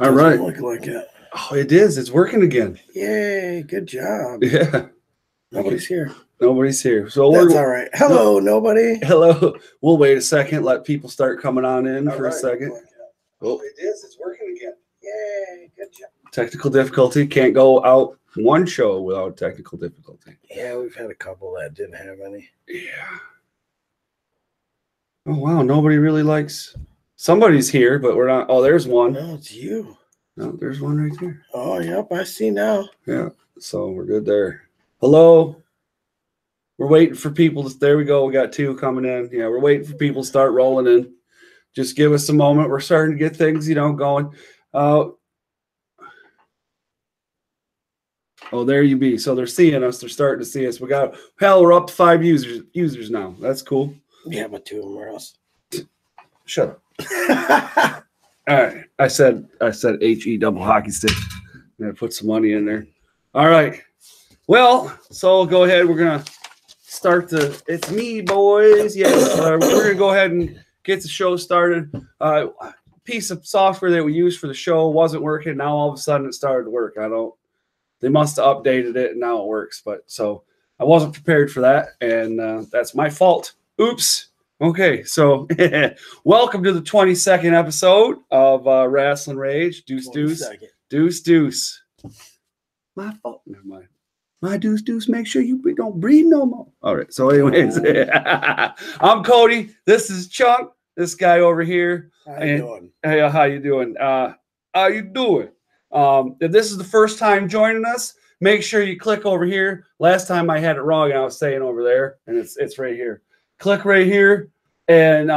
All right. Look like it. Oh, it is. It's working again. Yay! Good job. Yeah. Nobody's here. Nobody's here. So that's all right. Hello, nobody. Hello. We'll wait a second. Let people start coming on in All for right. a second. Oh, it is. It's working again. Yay! Good job. Technical difficulty. Can't go out one show without technical difficulty. Yeah, we've had a couple that didn't have any. Yeah. Oh, wow. Nobody really likes. Somebody's here, but we're not. Oh, there's one. No, it's you. No, there's one right there. Oh, yep. I see now. Yeah. So we're good there. Hello. We're waiting for people to. There we go. We got two coming in. Yeah, we're waiting for people to start rolling in. Just give us a moment. We're starting to get things, going. Oh, there you be. So they're seeing us. They're starting to see us. We're up to 5 users now. That's cool. Yeah, but 2 of them are us. Shut up. All right. I said HE double hockey stick. I'm gonna put some money in there. All right. Well, so go ahead. We're gonna start it's me, boys. Yes. We're gonna go ahead and get the show started. Piece of software that we used for the show wasn't working. Now all of a sudden it started to work. They must have updated it and now it works. But so I wasn't prepared for that, and that's my fault. Oops. Okay, so welcome to the 22nd episode of Rasslin Rage. Deuce. My fault. Never mind. My deuce. Make sure you don't breathe no more. All right. So, anyways, I'm Cody. This is Chunk. This guy over here. How you doing? Hey, how you doing? How you doing? If this is the first time joining us, make sure you click over here. Last time I had it wrong, and I was saying over there, and it's right here. Click right here, and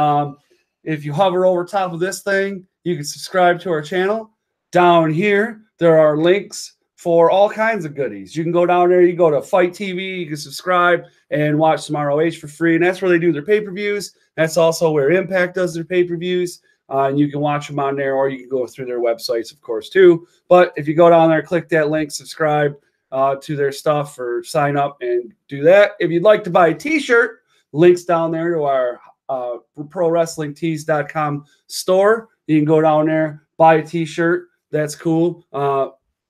if you hover over top of this thing, you can subscribe to our channel. Down here, there are links for all kinds of goodies. You can go down there, you go to Fight TV, you can subscribe and watch some ROH for free, and that's where they do their pay-per-views. That's also where Impact does their pay-per-views, and you can watch them on there, or you can go through their websites, of course, too. But if you go down there, click that link, subscribe to their stuff, or sign up and do that. If you'd like to buy a t-shirt, links down there to our ProWrestlingTees.com store. You can go down there, buy a t-shirt. That's cool.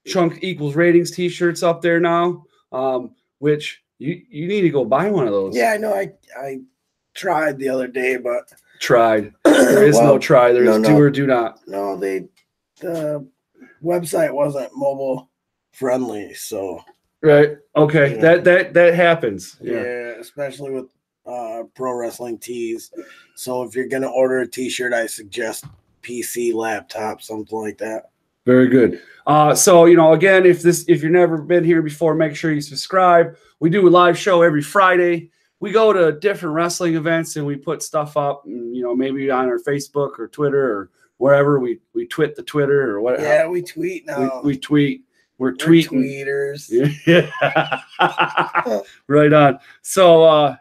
Chunk Equals Ratings t-shirts up there now, which you need to go buy one of those. Yeah, I know. I tried the other day, but tried. There is no try. There is do or do not. No, the website wasn't mobile friendly, so right. Okay, yeah. that happens. Yeah, especially with Pro Wrestling Tees. So if you're gonna order a t-shirt, I suggest PC, laptop, something like that. Very good. So again, if you've never been here before, make sure you subscribe. We do a live show every Friday. We go to different wrestling events and we put stuff up, maybe on our Facebook or Twitter or wherever. We twit the Twitter or whatever. Yeah, we tweet now. We tweet. We're tweeting. Tweeters. Yeah. Right on. So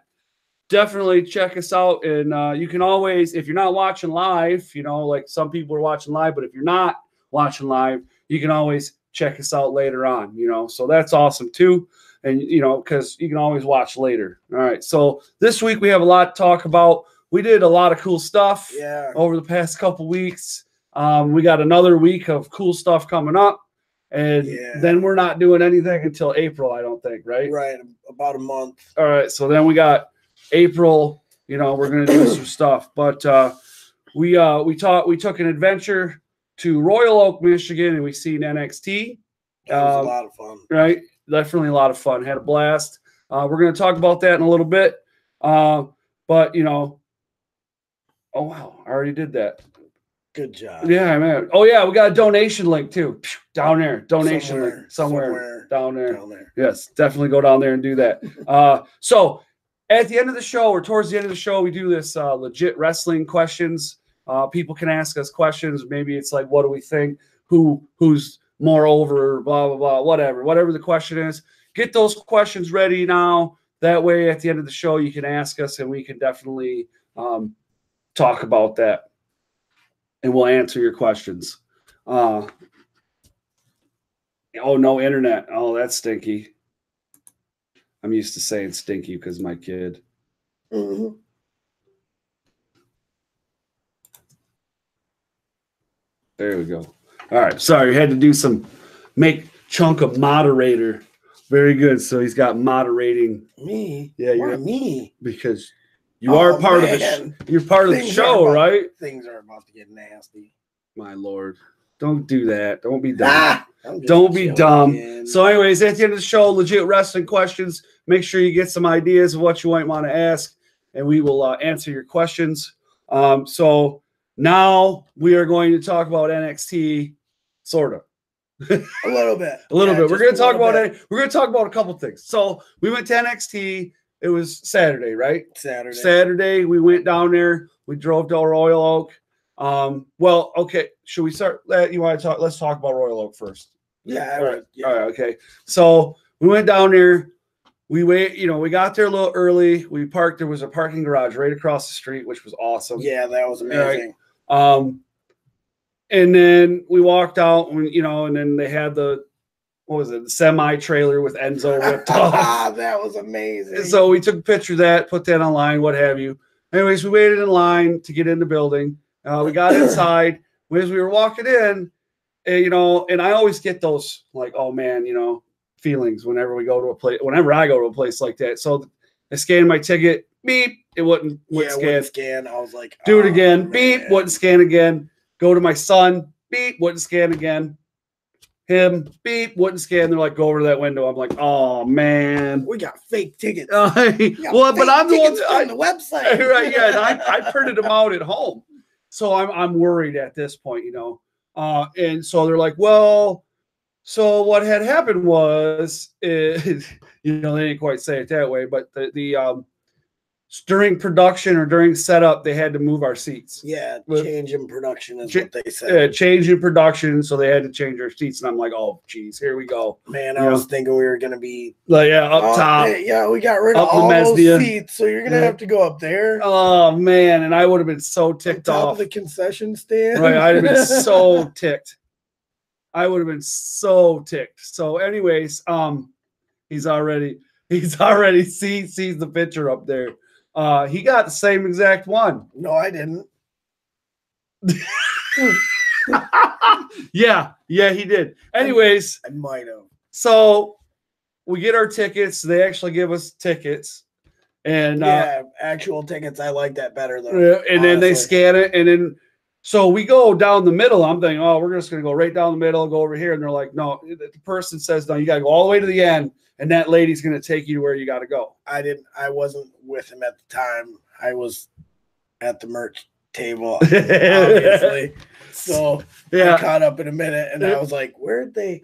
definitely check us out. And you can always, if you're not watching live, like some people are watching live, but if you're not watching live, you can always check us out later on, so that's awesome too. And, because you can always watch later. All right. So this week we have a lot to talk about. We did a lot of cool stuff over the past couple weeks. We got another week of cool stuff coming up. And then we're not doing anything until April, I don't think, right? Right. About a month. All right. So then we got April, we're going to do some stuff. But we took an adventure to Royal Oak, Michigan, and we seen NXT. It was a lot of fun. Right? Definitely a lot of fun. Had a blast. We're going to talk about that in a little bit. But, oh, wow. I already did that. Good job. Yeah, man. Oh, yeah. We got a donation link, too. Down there. Donation link. Somewhere down there. Yes. Definitely go down there and do that. So at the end of the show, or towards the end of the show, we do this legit wrestling questions. People can ask us questions. Maybe it's like, what do we think? Who's more over, blah, blah, blah, whatever the question is. Get those questions ready now. That way, at the end of the show, you can ask us, and we can definitely talk about that. And we'll answer your questions. Oh, no internet. Oh, that's stinky. I'm used to saying stinky because my kid. Mm-hmm. There we go. All right. Sorry, had to do some make Chunk a moderator. Very good. So he's got moderating. Me? Yeah, you're me. Because you are part of the you're part of the show, right? Things are about to get nasty. My Lord. Don't do that. Don't be dumb. Don't be dumb. So, anyways, at the end of the show, legit wrestling questions. Make sure you get some ideas of what you might want to ask, and we will answer your questions. So now we are going to talk about NXT, sort of. A little bit. A little bit. We're going to talk about it. We're going to talk about a couple things. So we went to NXT. It was Saturday, right? Saturday. We went down there. We drove to Royal Oak. Well, okay. Should we start? You want to talk? Let's talk about Royal Oak first. Yeah. All right. Yeah. All right. Okay. So we went down there. We we got there a little early. We parked. There was a parking garage right across the street, which was awesome. Yeah, that was amazing. Right. And then we walked out, and then they had the semi trailer with Enzo ripped off. That was amazing. And so we took a picture of that, put that online, what have you. Anyways, we waited in line to get in the building. We got inside. As we were walking in, and I always get those like, oh man, feelings whenever I go to a place like that. So I scanned my ticket, beep, it wouldn't scan. I was like, do it again, beep, wouldn't scan again. Go to my son, beep, wouldn't scan again. Him, beep, wouldn't scan. They're like, go over to that window. I'm like, oh man, we got fake tickets. But I'm the one on the website, right? Yeah, and I printed them out at home, so I'm worried at this point, and so they're like, well, so what had happened was, they didn't quite say it that way, but the during production or during setup, they had to move our seats. Yeah, change in production is what they said. Change in production, so they had to change our seats. And I'm like, oh, geez, here we go. Man, I was thinking we were going to be up top. Yeah, we got rid of all those seats, so you're going to have to go up there. Oh, man, and I would have been so ticked off. Of the concession stand. Right, I'd have been so ticked. I would have been so ticked. So anyways, he's already sees the picture up there. He got the same exact one. No, I didn't. Yeah, he did. Anyways, I might have. So we get our tickets. They actually give us tickets. And actual tickets. I like that better though. And then they scan it, and then so we go down the middle. I'm thinking, oh, we're just gonna go right down the middle, go over here, and they're like, no. The person says, no, you gotta go all the way to the end, and that lady's gonna take you to where you gotta go. I wasn't with him at the time. I was at the merch table, obviously. So I caught up in a minute, and I was like, where'd they?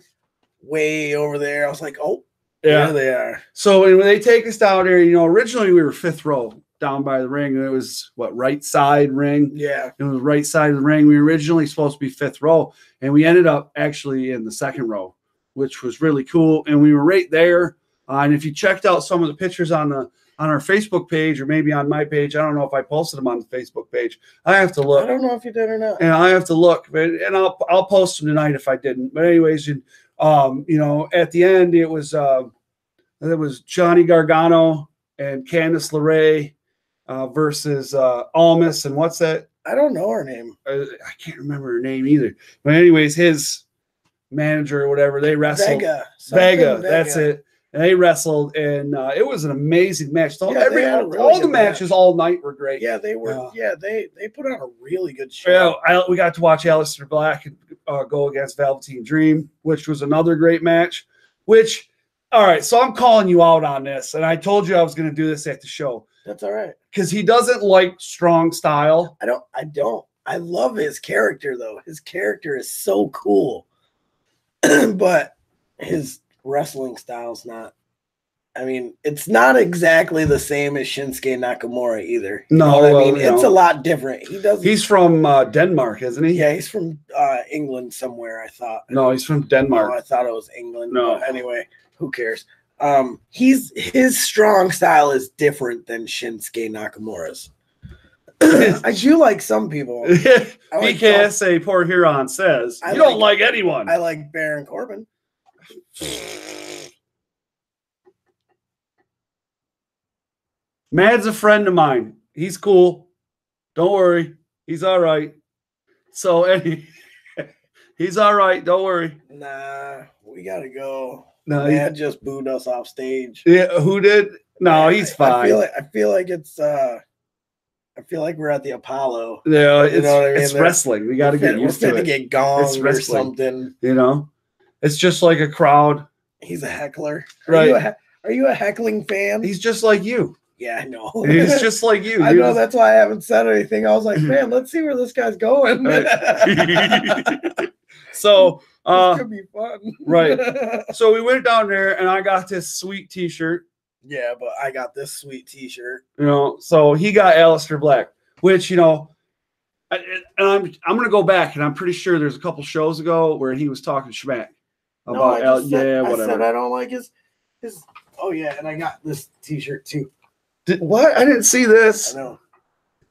Way over there. I was like, oh, there they are. So when they take us down there, originally we were 5th row down by the ring, and it was right side ring. Yeah, it was right side of the ring. We were originally supposed to be 5th row, and we ended up actually in the 2nd row, which was really cool. And we were right there. And if you checked out some of the pictures on our Facebook page, or maybe on my page, I don't know if I posted them on the Facebook page. I have to look. I don't know if you did or not. And I have to look, and I'll post them tonight if I didn't. But anyways, at the end it was Johnny Gargano and Candice LeRae versus Almas, and what's that? I don't know her name. I can't remember her name either. But anyways, his manager or whatever, they wrestled. Vega, that's it. And they wrestled, and it was an amazing match. So all the matches all night were great. Yeah, they were. They put on a really good show. Yeah, we got to watch Aleister Black go against Velveteen Dream, which was another great match. All right, so I'm calling you out on this, and I told you I was going to do this at the show. That's all right. Because he doesn't like strong style. I don't. I love his character, though. His character is so cool. But his wrestling style's not. I mean, it's not exactly the same as Shinsuke Nakamura either. It's a lot different. He's from Denmark, isn't he? Yeah, he's from England somewhere, I thought. No, he's from Denmark. I thought it was England. No. But anyway, who cares? His strong style is different than Shinsuke Nakamura's. I do like some people. BKSA Port Huron says you don't like anyone. I like Baron Corbin. Mad's a friend of mine. He's cool. Don't worry. He's all right. So He's all right. Don't worry. Nah, we gotta go. No, Matt just booed us off stage. yeah, who did? No, he's fine. I feel like it's I feel like we're at the Apollo. Yeah, You know what I mean? it's wrestling. We got to get used to it. We're get gonged It's or wrestling. something. You know, it's just like a crowd. He's a heckler. Right. Are you a heckling fan? He's just like you. Yeah, I know. He's just like you. I know. That's why I haven't said anything. I was like, man, let's see where this guy's going. So, this could be fun. Right. So we went down there, and I got this sweet T-shirt. Yeah, but I got this sweet T-shirt. You know, so he got Aleister Black, which, you know, I'm gonna go back, and I'm pretty sure there's a couple shows ago where he was talking schmack about whatever. I said I don't like his. Oh yeah, and I got this T-shirt too. What? I didn't see this. I know.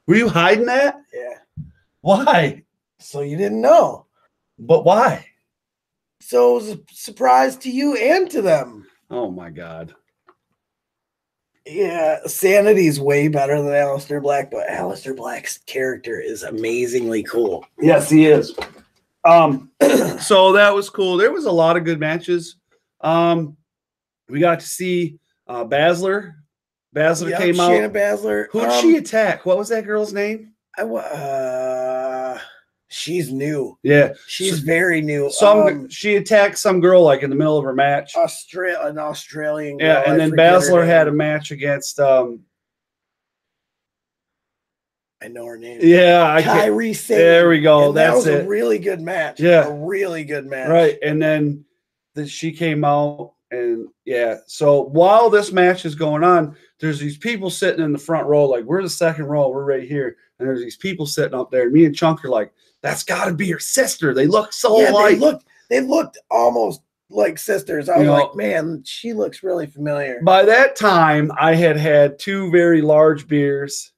Were you hiding that? Yeah. Why? So you didn't know. But why? So it was a surprise to you and to them. Oh my God. Yeah, Sanity's way better than Aleister Black, but Aleister Black's character is amazingly cool. Yes, he is. So that was cool. There was a lot of good matches. We got to see Baszler. Baszler came out. Shayna Baszler. Who'd she attack? What was that girl's name? She's new. Yeah, she's very new. She attacked some girl like in the middle of her match. An Australian girl. Yeah, and then Baszler had a match against. I know her name. Yeah, Kyrie Sane. There we go. And that was a really good match. Yeah, a really good match. Right, and then she came out, and yeah. So while this match is going on, there's these people sitting in the front row, like we're the second row, we're right here, and there's these people sitting up there. Me and Chunk are like, "That's got to be her sister." They look so alike. They looked almost like sisters. I was like, man, she looks really familiar. By that time, I had two very large beers.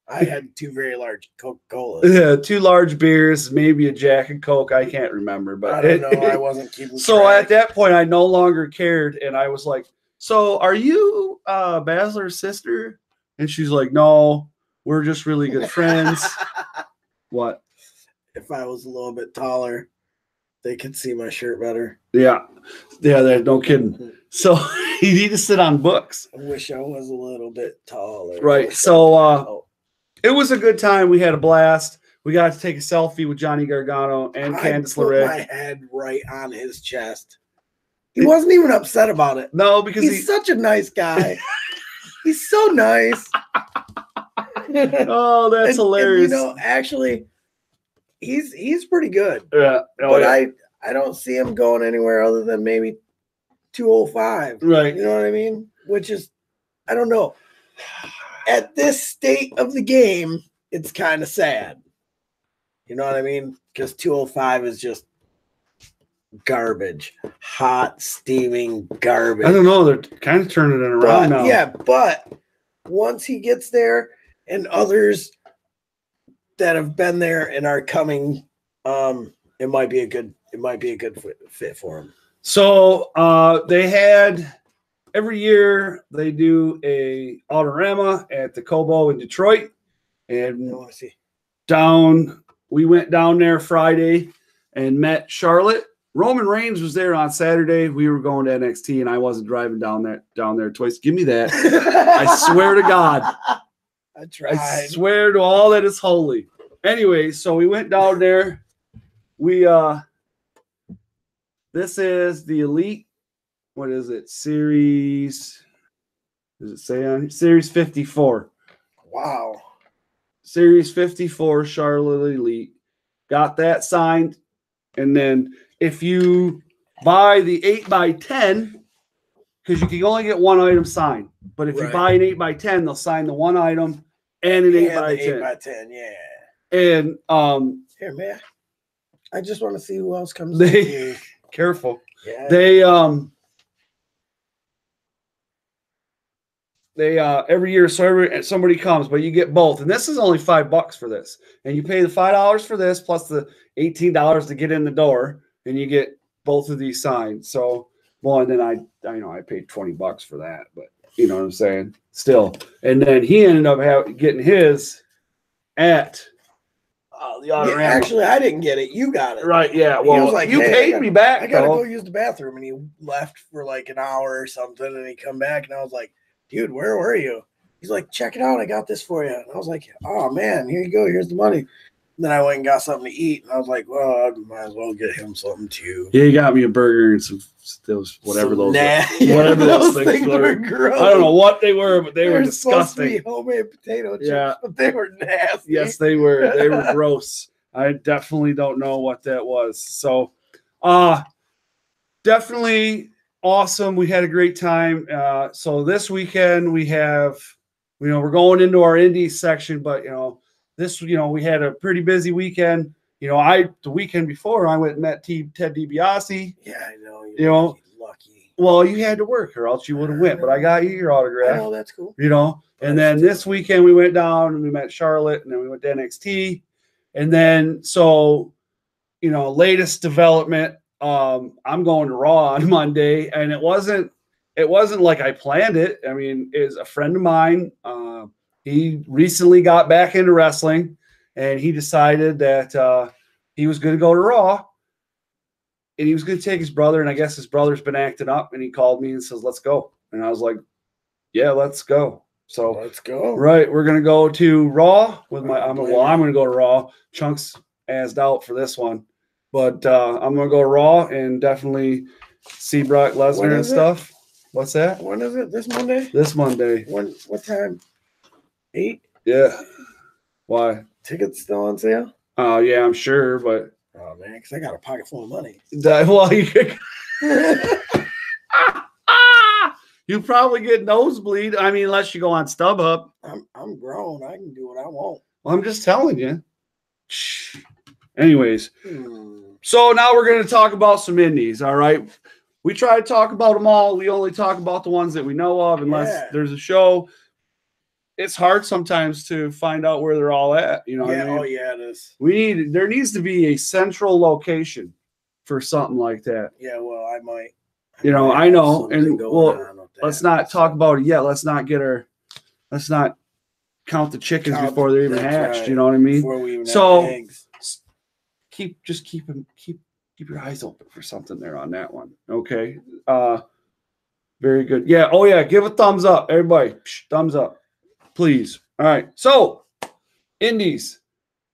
I had two very large Coca-Colas. Yeah, 2 large beers, maybe a Jack and Coke. I can't remember, but I don't know. I wasn't keeping So track. at that point, I no longer cared, and I was like, "So, are you Baszler's sister?" And she's like, "No, we're just really good friends." What? If I was a little bit taller, they could see my shirt better. Yeah, no kidding. So you need to sit on books. I wish I was a little bit taller. Right. So it was a good time. We had a blast. We got to take a selfie with Johnny Gargano and Candice LeRae. I put my head right on his chest. He wasn't even upset about it. No, because he's such a nice guy. He's so nice. Oh, that's hilarious. And, you know, actually, he's pretty good. Yeah. But I don't see him going anywhere other than maybe 205. Right. You know what I mean? Which is, I don't know. At this state of the game, it's kind of sad. You know what I mean? Because 205 is just garbage. Hot, steaming garbage. I don't know. They're kind of turning it around now. Yeah, but once he gets there and others that have been there and are coming, it might be a good fit for him. So they had every year they do a Autorama at the Cobo in Detroit, and I want to see. We went down there Friday and met Charlotte. Roman Reigns was there on Saturday. We were going to NXT, and I wasn't driving down there twice. Give me that. I swear to God. I tried. I swear to all that is holy. Anyway, so we went down there. This is the Elite. What is it? Series. Does it say on Series 54? Wow. Series 54 Charlotte Elite. Got that signed. And then if you buy the 8x10, because you can only get one item signed. But if you buy an 8x10, they'll sign the one item and an 8x10. 8x10, yeah. And here, man. I just want to see who else comes in. Careful. Yeah. They every year, so somebody comes, but you get both, and this is only $5 for this, and you pay the $5 for this plus the $18 to get in the door, and you get both of these signed. So, well, and then I paid $20 for that, but you know what I'm saying. Still, and then he ended up getting his at the autograph. Yeah, actually, I didn't get it. You got it. Right, yeah. He Well, was like, you "Hey, paid me back, I gotta though. go use the bathroom." And he left for like an hour or something, and he come back, and I was like, "Dude, where were you?" He's like, "Check it out. I got this for you." And I was like, "Oh man, here you go. Here's the money." And then I went and got something to eat, and I was like, "Well, I might as well get him something too." Yeah, he got me a burger and some those whatever Some those whatever those things were. gross. I don't know what they were, but they were supposed to disgusting. be homemade potato chips, Yeah. but they were nasty. Yes, they were. They were gross. I definitely don't know what that was. So, definitely awesome. We had a great time. So this weekend we have, we're going into our Indy section, but we had a pretty busy weekend. The weekend before I went and met Ted DiBiase. Yeah, I know. You're lucky. Well, you had to work or else you would have went, but I got you your autograph. I know, that's cool. And then this weekend we went down and we met Charlotte, and then we went to NXT. And then, latest development, I'm going to Raw on Monday, and it wasn't like I planned it. I mean, it's a friend of mine. He recently got back into wrestling, and he decided that he was going to go to Raw, and he was going to take his brother, and I guess his brother's been acting up, and he called me and says, "Let's go." And I was like, "Yeah, let's go." So let's go. Right, we're gonna go to Raw with I'm gonna go to Raw. Chunk's assed out for this one, but I'm gonna go to Raw and definitely see Brock Lesnar and stuff. What's that? When is it? This Monday? This Monday. What time? 8? Yeah. Why? Tickets still on sale? Oh yeah, I'm sure, but oh man, because I got a pocket full of money. Well, you probably get nosebleed. I mean, unless you go on StubHub. I'm grown. I can do what I want. Well, I'm just telling you. Anyways, so now we're going to talk about some indies, all right? We try to talk about them all. We only talk about the ones that we know of unless there's a show. It's hard sometimes to find out where they're all at. You know what I mean? Oh, yeah, it is. There needs to be a central location for something like that. Yeah, well, I might. I know. And let's not talk about it yet. Let's not count the chickens before they're even hatched. Right. You know what I mean? Before we even have eggs. Keep your eyes open for something there on that one. Okay. Very good. Yeah. Oh yeah. Give a thumbs up, everybody. Thumbs up, please. All right. So, indies,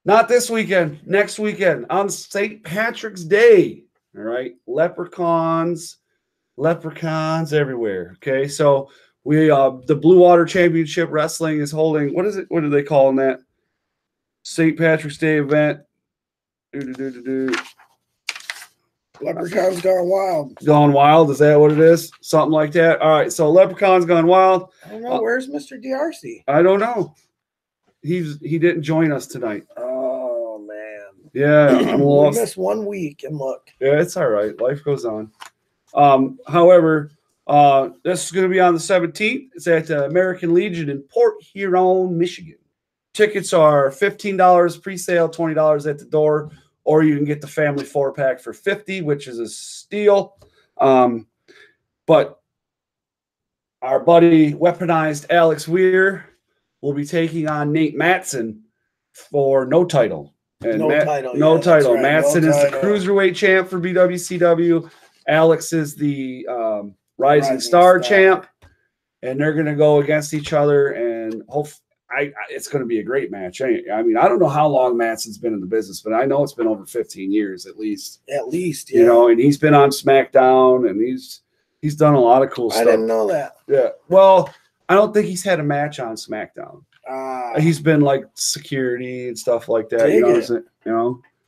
not this weekend. Next weekend on St. Patrick's Day. All right. Leprechauns everywhere. Okay. So we the Blue Water Championship Wrestling is holding. What is it? What do they call that? St. Patrick's Day event. Leprechauns Gone Wild. Gone Wild, is that what it is? Something like that. All right, so Leprechauns Gone Wild. I don't know. Where's Mr. DRC? I don't know. He didn't join us tonight. Oh man. Yeah, I'm lost. We missed 1 week and look. Yeah, it's all right. Life goes on. However, this is going to be on the 17th. It's at the American Legion in Port Huron, Michigan. Tickets are $15 pre-sale, $20 at the door. Or you can get the family 4-pack for $50, which is a steal. But our buddy Weaponized Alex Weir will be taking on Nate Mattson for no title. And no title. No title. Right. Mattson is the Cruiserweight champ for BWCW. Alex is the Rising Star champ. And they're going to go against each other. And hopefully, it's going to be a great match. I mean, I don't know how long Mattson's been in the business, but I know it's been over 15 years at least. At least, yeah. And he's been on SmackDown, and he's done a lot of cool stuff. I didn't know that. Yeah. Well, I don't think he's had a match on SmackDown. He's been like security and stuff like that.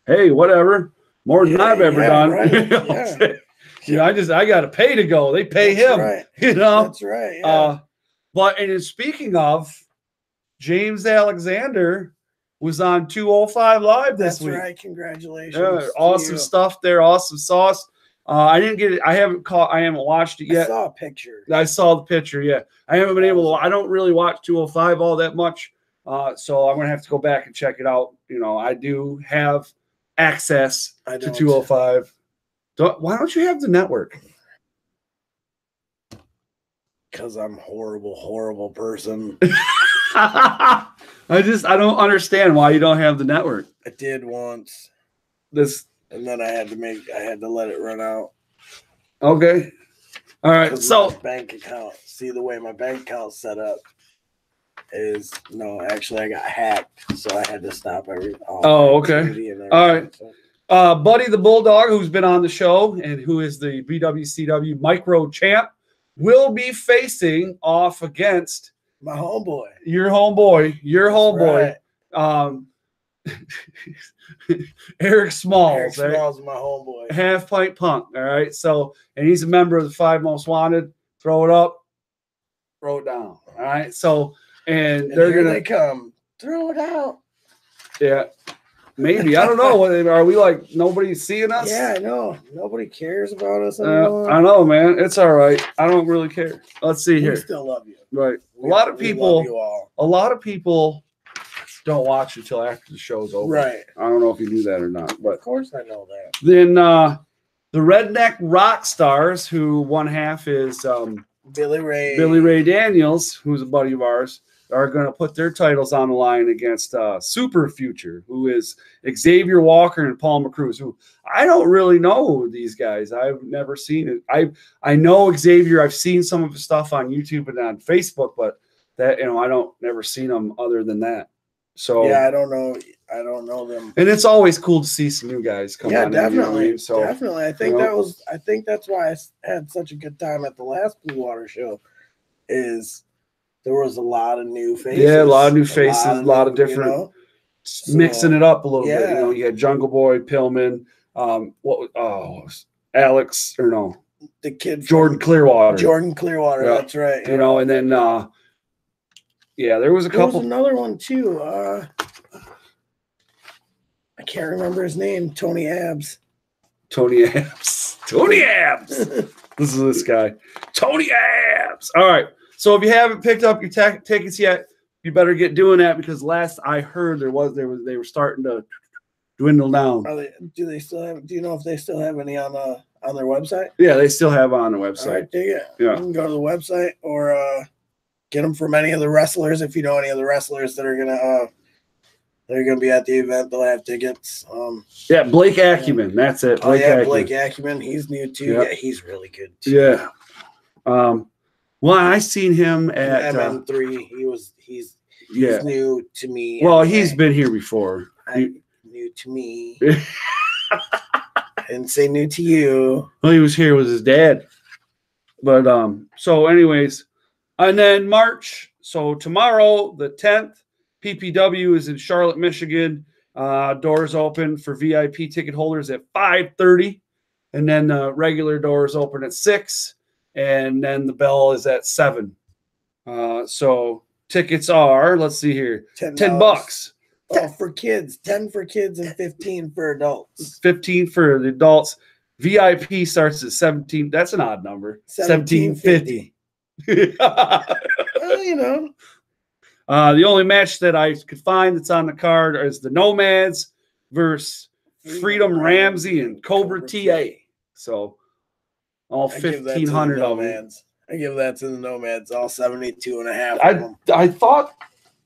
Hey, whatever. More than I've ever done. Right. I got to pay to go. They pay him. Right. That's right. Yeah. And speaking of, James Alexander was on 205 Live this week. That's right. Congratulations. Yeah, awesome stuff there. Awesome sauce. I didn't get it. I haven't watched it yet. I saw a picture. I saw the picture. Yeah. I haven't been able to. I don't really watch 205 all that much. So I'm going to have to go back and check it out. I do have access to 205. Why don't you have the network? Because I'm horrible person. I don't understand why you don't have the network. I did once. And then I had to let it run out. Okay. All right. So bank account. See, the way my bank account's set up is actually I got hacked, so I had to stop everything. Oh, okay. All right. Buddy the Bulldog, who's been on the show and who is the BWCW micro champ, will be facing off against my homeboy. Your homeboy. Right. Eric Smalls. Eric Smalls is my homeboy. Half Pint Punk. All right. So, and he's a member of the 5 Most Wanted. Throw it up, throw it down. All right. So, and they're here gonna they come. Throw it out. Yeah. Maybe. I don't know. Are we like nobody's seeing us? Yeah, I know. Nobody cares about us anymore. I know, man. It's all right. I don't really care. Let's see here. We still love you. Right. A lot of people don't watch until after the show's over. Right. I don't know if you knew that or not. But of course I know that. Then the Redneck Rock Stars, who one half is Billy Ray Daniels, who's a buddy of ours, are going to put their titles on the line against Super Future, who is Xavier Walker and Paul McCruz, who I don't really know these guys. I've never seen it. I know Xavier. I've seen some of his stuff on YouTube and on Facebook, but that I don't never seen them other than that. So yeah, I don't know them. And it's always cool to see some new guys come on. Yeah, definitely. You know what I mean? So definitely. I think that's why I had such a good time at the last Blue Water show. Is there was a lot of new faces. Yeah, a lot of new faces, a lot of different mixing it up a little bit. You had Jungle Boy, Pillman, Alex, or no. The kid Jordan Clearwater. Yeah. That's right. And then there was a couple. There was another one too. I can't remember his name. Tony Abs. This is this guy. Tony Abs. All right. So if you haven't picked up your tickets yet, you better get doing that, because last I heard they were starting to dwindle down. Do they still have? Do you know if they still have any on their website? Yeah, they still have on the website. All right, yeah. You can go to the website or get them from any of the wrestlers. If you know any of the wrestlers that are gonna be at the event, they'll have tickets. Blake Acumen. That's it. Blake Acumen. He's new too. Yep. Yeah, he's really good too. Yeah. Well, I seen him at MN3. He's new to me. Well, he's been here before. New to me. I didn't say new to you. Well, he was here with his dad. But so anyways, and then March. So tomorrow, the 10th, PPW is in Charlotte, Michigan. Doors open for VIP ticket holders at 5:30, and then regular doors open at 6. And then the bell is at 7. So tickets are, let's see here, $10. Oh, for kids, 10 for kids and 15 for adults. 15 for the adults. VIP starts at 17. That's an odd number. $17.50. Well, the only match that I could find that's on the card is the Nomads versus Freedom Ramsey and Cobra TA. So all 1,500 of them. I give that to the Nomads, all 72 and a half of them. I thought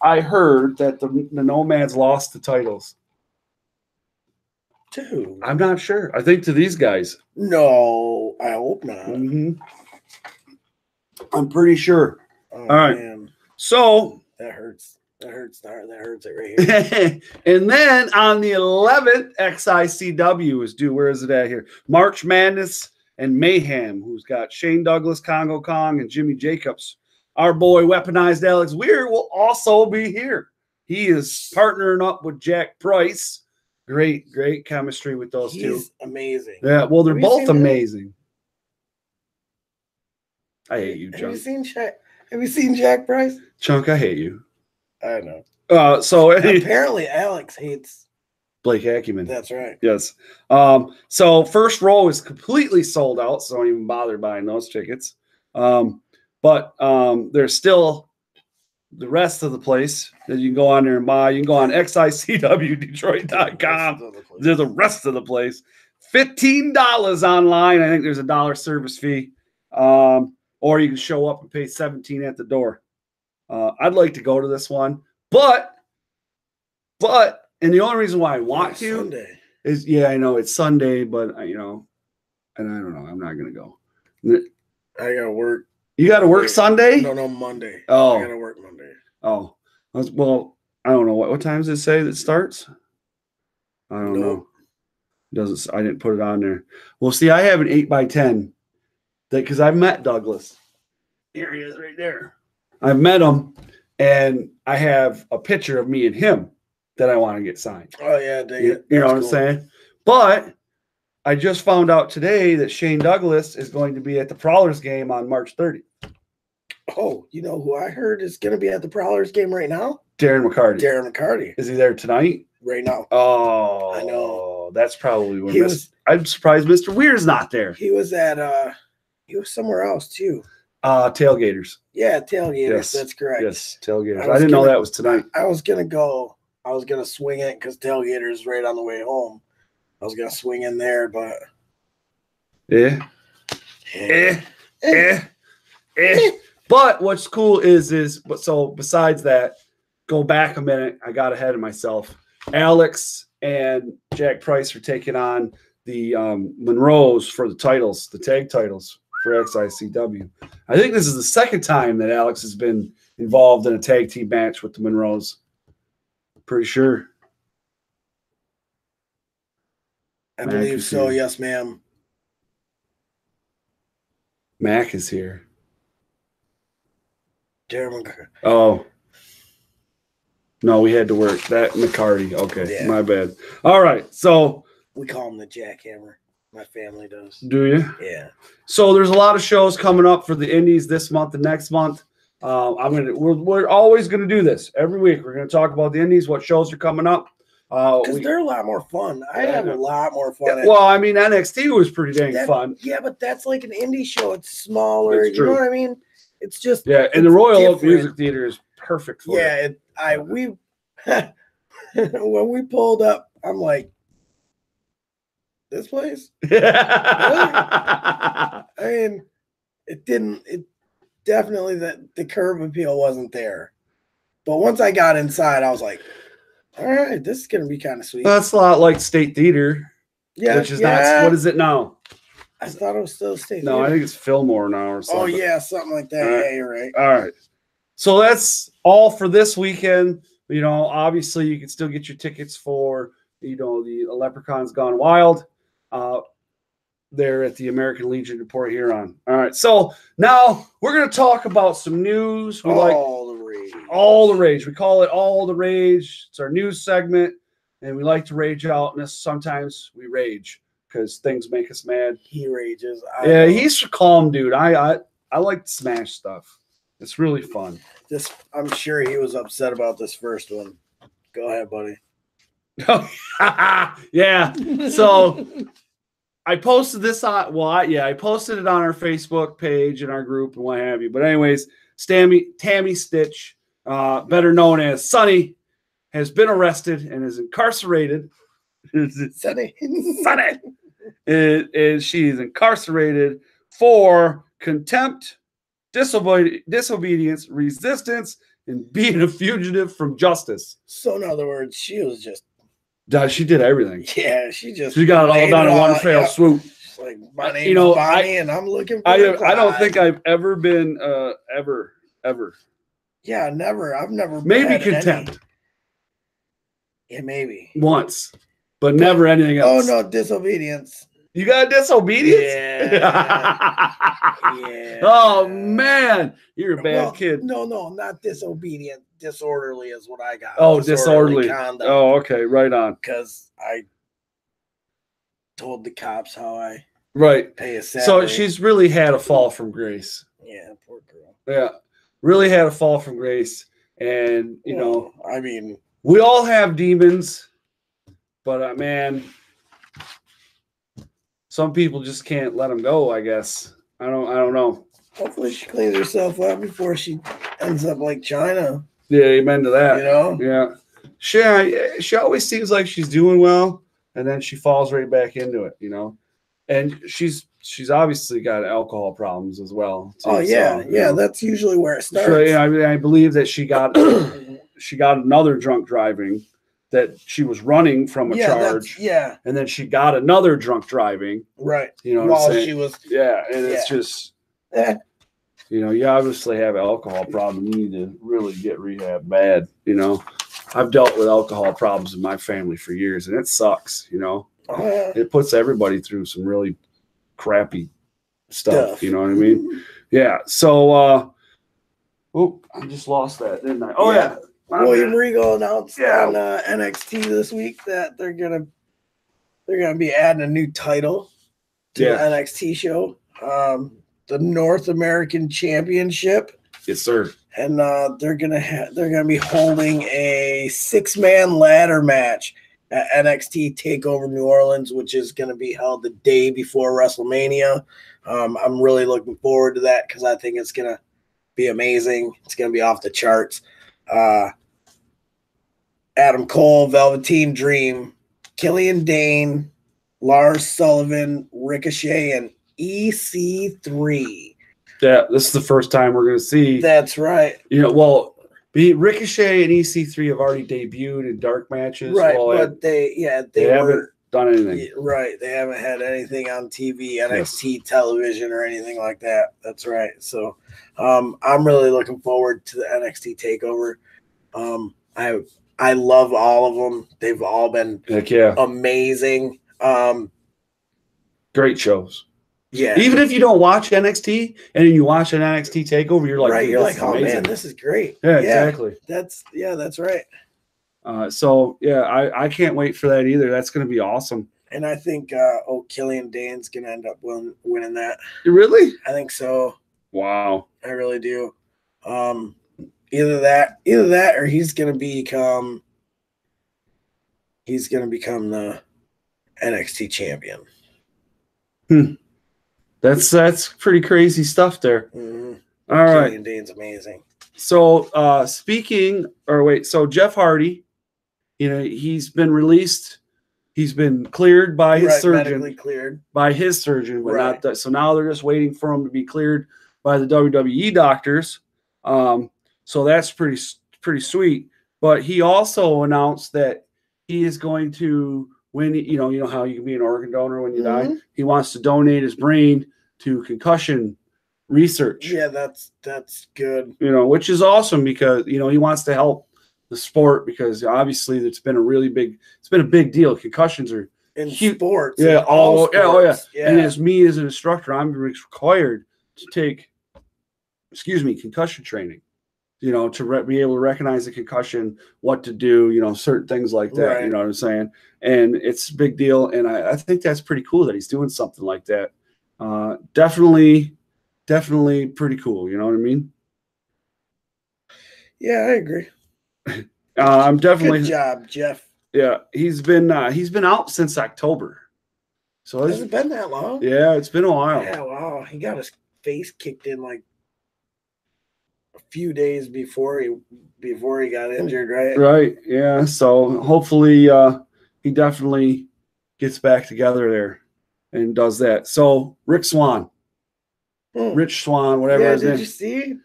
I heard that the Nomads lost the titles. Dude. I'm not sure. I think to these guys. No, I hope not. Mm-hmm. I'm pretty sure. Oh, all right. Man. So that hurts. That hurts it right here. And then on the 11th, XICW is due. Where is it at here? March Madness and Mayhem, who's got Shane Douglas, Congo Kong, and Jimmy Jacobs. Our boy Weaponized Alex Weir will also be here. He is partnering up with Jack Price. Great chemistry with those two. He's amazing. Yeah, well, they're both amazing. I hate you, Chunk. Have you seen Jack Price? Chunk, I hate you. I know. So apparently Alex hates Blake Acumen. That's right. Yes. So first row is completely sold out, so don't even bother buying those tickets. But there's still the rest of the place that you can go on there and buy. You can go on xicwdetroit.com. There's the rest of the place. $15 online. I think there's $1 service fee. Or you can show up and pay $17 at the door. I'd like to go to this one, but, and the only reason why I want to Sunday. is, I know it's Sunday, but and I don't know, I'm not going to go. I got to work. You got to work Sunday? No, Monday. Oh. I got to work Monday. Oh. Well, I don't know. What time does it say that starts? I don't know. Doesn't. I didn't put it on there. Well, see, I have an 8x10 because I've met Douglas. Here he is right there. I've met him, and I have a picture of me and him that I want to get signed. Oh, yeah. You know what I'm saying? But I just found out today that Shane Douglas is going to be at the Prowlers game on March 30th. Oh, you know who I heard is going to be at the Prowlers game right now? Darren McCarty. Darren McCarty. Is he there tonight? Right now. Oh, I know. That's probably where I'm surprised Mr. Weir's not there. He was at he was somewhere else too. Tailgaters. Yeah, tailgaters. Yes. That's correct. Yes, tailgaters. I didn't know that was tonight. I was gonna go. I was gonna swing it because tailgaters right on the way home. I was gonna swing in there, but But what's cool is so besides that, go back a minute. I got ahead of myself. Alex and Jack Price are taking on the Monroes for the titles, the tag titles for XICW. I think this is the second time that Alex has been involved in a tag team match with the Monroes. Pretty sure. I believe so. Yes, ma'am. Mac is here. Darren. Oh. No, we had to work. That McCarty. Okay, Yeah. My bad. All right, so We call him the Jackhammer. My family does. do you? Yeah. So there's a lot of shows coming up for the Indies this month and next month. We're always gonna do this every week. We're gonna talk about the Indies, what shows are coming up. Because they're a lot more fun. I have a lot more fun. Yeah, well, I mean, NXT was pretty dang fun. Yeah, but that's like an indie show. It's smaller. It's you know true. what I mean? It's just And the Royal Oak different. Music Theater is perfect for it. We when we pulled up, I'm like, this place? I mean, it definitely the curb appeal wasn't there. But once I got inside, I was like, all right, this is gonna be kind of sweet. That's a lot like State Theater. Yeah. Which is not, what is it now? I thought it was still State No, Theater. I think it's Fillmore now or something. Oh yeah, something like that. All right. Yeah, you're right. All right. So that's all for this weekend. You know, obviously you can still get your tickets for, the Leprechauns Gone Wild. They're at the American Legion of Port Huron. All right. So now we're going to talk about some news. All the rage. All the rage. We call it All the Rage. It's our news segment, and we like to rage out. And sometimes we rage because things make us mad. He rages. He's a calm dude. I like to smash stuff. It's really fun. I'm sure he was upset about this first one. Go ahead, buddy. Yeah. So I posted this on. I posted it on our Facebook page and our group and what have you. But anyways, Tammy Stitch, better known as Sunny, has been arrested and is incarcerated. Sunny. And she is incarcerated for contempt, disobedience, resistance, and being a fugitive from justice. So in other words, she was just. She did everything. Yeah, she got it all done in one fell swoop. She's like, my name is Bonnie, and I'm looking for I don't think I've ever been ever. Yeah, never. I've never. Maybe contempt. Yeah, maybe once, but never anything else. Oh no, disobedience. You got disobedience? Yeah. Yeah. Oh man, you're a bad kid. No, not disobedient. Disorderly is what I got. Oh, disorderly. Conduct. Oh, okay, right on. Because I told the cops how I pay a salary. So she's really had a fall from grace. Yeah, poor girl. Yeah, really had a fall from grace, and I mean, we all have demons, but man. Some people just can't let them go, I guess. I don't know. Hopefully she cleans herself up before she ends up like China. Yeah, amen to that. Yeah. She always seems like she's doing well, and then she falls right back into it, And she's she's obviously got alcohol problems as well. Too, Oh yeah, so, yeah. That's usually where it starts. So, yeah, I believe that she got another drunk driving, that she was running from a charge. Yeah. And then she got another drunk driving. Right. You know While what I'm saying? she was. Yeah, and it's just, you know, you obviously have an alcohol problem. You need to really get rehab bad. You know, I've dealt with alcohol problems in my family for years, and it sucks. You know, it puts everybody through some really crappy stuff. You know what I mean? Yeah. So, I just lost that, didn't I? Oh yeah. William Regal announced on NXT this week that they're gonna be adding a new title to the NXT show, the North American Championship. Yes, sir. And they're gonna be holding a 6-man ladder match at NXT Takeover New Orleans, which is gonna be held the day before WrestleMania. I'm really looking forward to that because I think it's gonna be amazing. It's gonna be off the charts. Adam Cole, Velveteen Dream, Killian Dane, Lars Sullivan, Ricochet, and EC3. Yeah, this is the first time we're going to see. That's right. You know, well, Ricochet and EC3 have already debuted in dark matches. Right, well, but they haven't done anything. Right, they haven't had anything on TV, NXT television, or anything like that. That's right. So, I'm really looking forward to the NXT Takeover. I love all of them. They've all been amazing. Great shows. Yeah. Even if you don't watch NXT and then you watch an NXT Takeover, you're like, oh man, this is great. Yeah, exactly. That's right. I can't wait for that either. That's going to be awesome. And I think Killian Dane's going to end up winning that. Really? I think so. Wow. I really do. Either that, or he's gonna become the NXT champion. That's pretty crazy stuff there. Mm-hmm. All right. Killian Dane's amazing. So so Jeff Hardy, you know, he's been released. He's been cleared by his surgeon. Medically cleared. By his surgeon, but not that. So now they're just waiting for him to be cleared by the WWE doctors. So that's pretty sweet. But he also announced that he is going to, when you know how you can be an organ donor when you die. He wants to donate his brain to concussion research. Yeah, that's good. You know, which is awesome because he wants to help the sport because obviously it's been a big deal. Concussions are in sports. Yeah, all sports. Yeah. And as an instructor, I'm required to take concussion training. You know, to be able to recognize a concussion, what to do, certain things like that. Right. You know what I'm saying? And it's a big deal. And I think that's pretty cool that he's doing something like that. Definitely pretty cool. You know what I mean? Yeah, I agree. I'm definitely. Good job, Jeff. Yeah, he's been out since October. So has it been that long? Yeah, it's been a while. Yeah, wow. He got his face kicked in like a few days before he got injured, right? Right. Yeah. So hopefully he definitely gets back together there and does that. So Rich Swann, Rich Swann, whatever his name. Did you see?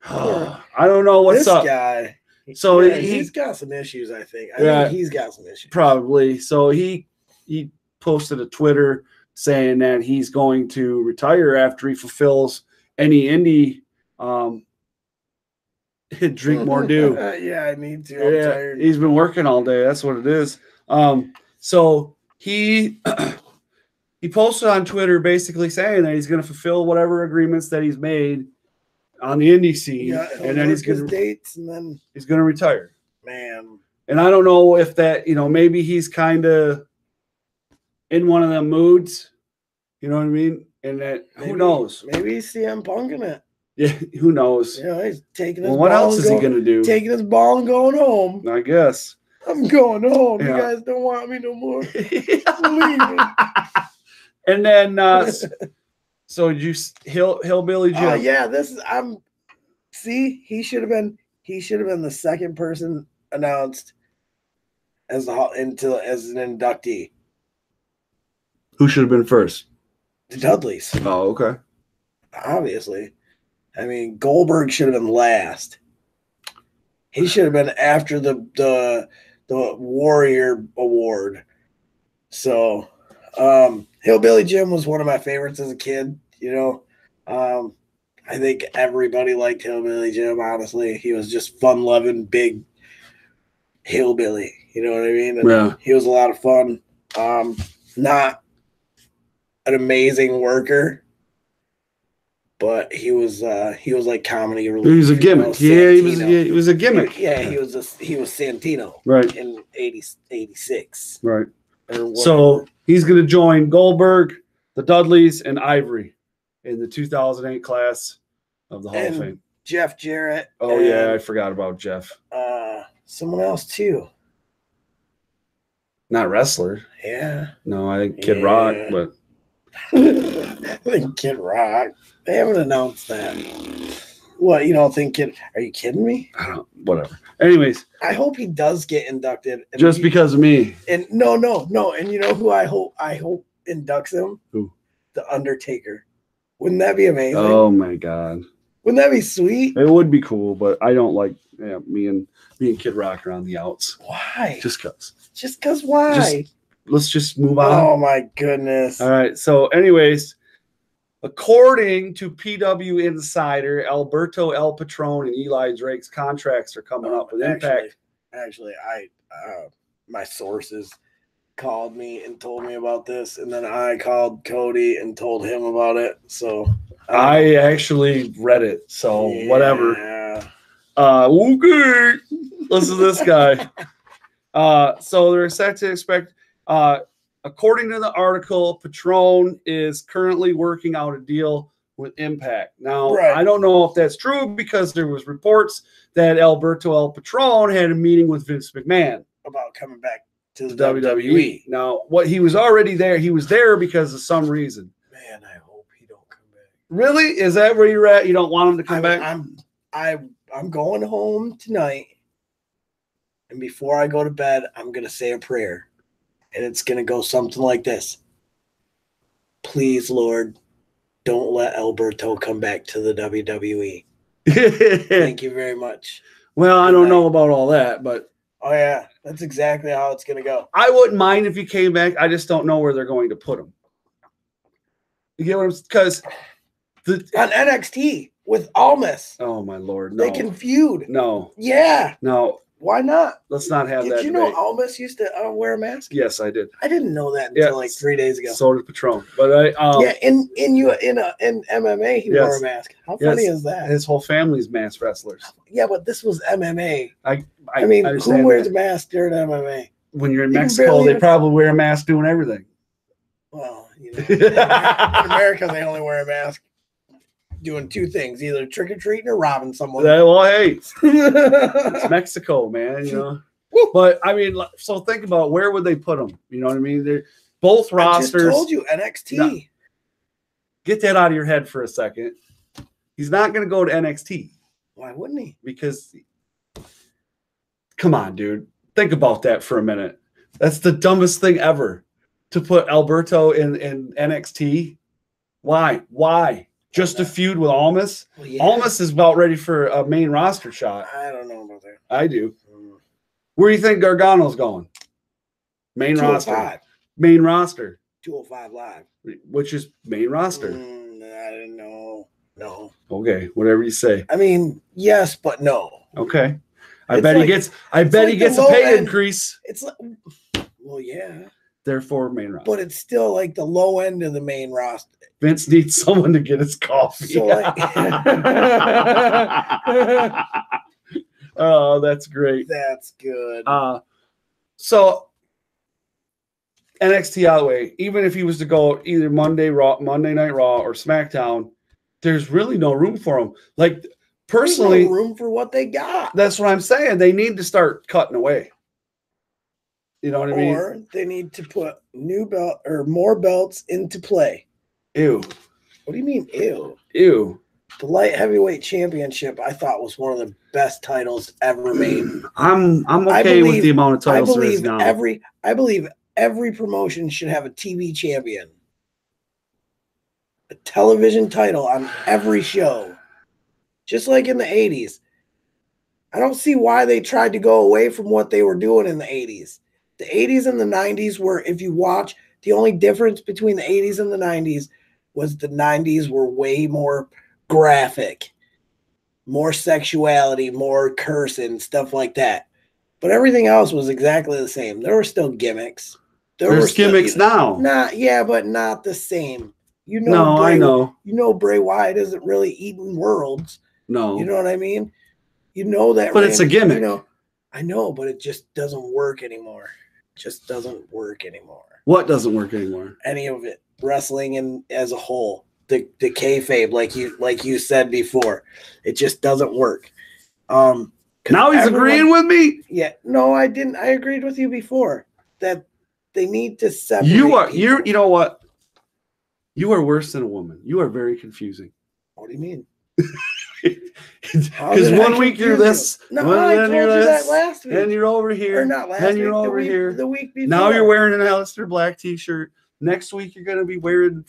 I don't know what's up. This guy. So he's got some issues, I think. I think he's got some issues. Probably. So he posted a Twitter saying that he's going to retire after he fulfills any Indy drink more dew. Yeah, I need to. I'm tired. He's been working all day. That's what it is. So he posted on Twitter basically saying that he's going to fulfill whatever agreements that he's made on the indie scene, and then he's going to dates, and then he's going to retire. Man, and I don't know if that maybe he's kind of in one of them moods. You know what I mean? And that who knows? Maybe he's CM Punking it. Yeah, who knows? He's taking his ball. What else is he going to do? Taking his ball and going home. I guess. I'm going home. Yeah. You guys don't want me no more. I'm leaving. And then, so you Hillbilly Jim? Yeah, he should have been the second person announced as an inductee. Who should have been first? The Dudleys. Oh, okay. Obviously. I mean, Goldberg should have been last. He should have been after the Warrior Award. So, Hillbilly Jim was one of my favorites as a kid. You know, I think everybody liked Hillbilly Jim. Honestly, he was just fun-loving, big hillbilly. You know what I mean? And yeah. He was a lot of fun. Not an amazing worker, but he was like comedy relief. He was a gimmick. He was a gimmick. Yeah, he was Santino. Right. In 86. Right. So he's going to join Goldberg, the Dudleys, and Ivory in the 2008 class of the Hall of Fame. Jeff Jarrett. Oh, yeah. I forgot about Jeff. Someone else, too. Not wrestler. Yeah. No, I think Kid Rock, but. I think Kid Rock. They haven't announced that. What, you don't think Kid? Are you kidding me? I don't. Whatever. Anyways, I hope he does get inducted. Just because of me. And no. And you know who I hope inducts him? Who? The Undertaker. Wouldn't that be amazing? Oh my God. Wouldn't that be sweet? It would be cool, but I don't like me and Kid Rock are on the outs. Why? Just cause. Just cause why? Let's just move on. Oh my goodness. All right. So, anyways, according to PW Insider, Alberto El Patron and Eli Drake's contracts are coming up with Impact. Actually, my sources called me and told me about this, and then I called Cody and told him about it. So I actually read it. So whatever. Okay. Listen to this guy. So they're set to expect. According to the article, Patron is currently working out a deal with Impact. Now, I don't know if that's true because there was reports that Alberto El Patron had a meeting with Vince McMahon about coming back to the WWE. Now, what he was already there. He was there because of some reason. Man, I hope he don't come back. Really? Is that where you're at? You don't want him to come back? I'm going home tonight, and before I go to bed, I'm gonna say a prayer. And it's going to go something like this. Please, Lord, don't let Alberto come back to the WWE. Thank you very much. Well, I don't know about all that, but. Oh, yeah. That's exactly how it's going to go. I wouldn't mind if he came back. I just don't know where they're going to put him. You get what I'm saying? Because. On NXT with Almas. Oh, my Lord. No. They can feud. No. Yeah. No. Why not? Let's not have that. Did you know Almas used to wear a mask? Yes, I did. I didn't know that until like 3 days ago. So did Patron, but in MMA he wore a mask. How funny is that? His whole family's masked wrestlers. Yeah, but this was MMA. I mean, who wears a mask during MMA? When you're in Mexico, they probably wear a mask doing everything. Well, you know, in America they only wear a mask doing two things, either trick-or-treating or robbing someone. Well, hey, it's Mexico, man, you know. But, I mean, so think about where would they put them? You know what I mean? They're both rosters. I just told you, NXT. No, get that out of your head for a second. He's not going to go to NXT. Why wouldn't he? Because, come on, dude. Think about that for a minute. That's the dumbest thing ever, to put Alberto in NXT. Why? Just to feud with Almas? Well, yeah. Almas is about ready for a main roster shot. I don't know about that. I do. Where do you think Gargano's going? Main roster. Main roster. 205 Live. Which is main roster. I didn't know. No. Okay, whatever you say. I mean, yes, but no. Okay. I bet he gets a pay increase. It's like, well, yeah. Therefore, main roster. But it's still like the low end of the main roster. Vince needs someone to get his coffee. So like, oh, that's great. That's good. So NXT out of the way, even if he was to go either Monday Night Raw or SmackDown, there's really no room for him. Like, personally, no room for what they got. That's what I'm saying. They need to start cutting away. You know what I mean? Or they need to put new belt or more belts into play. Ew. What do you mean, ew? Ew. The light heavyweight championship, I thought, was one of the best titles ever made. I'm okay with the amount of titles there is now. I believe every promotion should have a TV champion. a television title on every show, just like in the 80s. I don't see why they tried to go away from what they were doing in the 80s. The 80s and the 90s were, if you watch, the only difference between the 80s and the 90s was the 90s were way more graphic, more sexuality, more cursing, stuff like that. But everything else was exactly the same. There were still gimmicks. There's gimmicks now. But not the same. You know, no, I know. You know, Bray Wyatt isn't really eating worlds. No, you know what I mean. You know that, but it's a gimmick. You know, I know, but it just doesn't work anymore. It just doesn't work anymore. What doesn't work anymore? Any of it, wrestling and as a whole, the kayfabe, like you said before, it just doesn't work. Now he's agreeing with me. Yeah, no, I didn't. I agreed with you before that they need to separate. You know what? You are worse than a woman. You are very confusing. What do you mean? Because one week you're this, no, I told you that last week. And you're over here, or not last and week, you're over here. The week before. Now you're wearing an Aleister Black t-shirt. Next week you're going to be wearing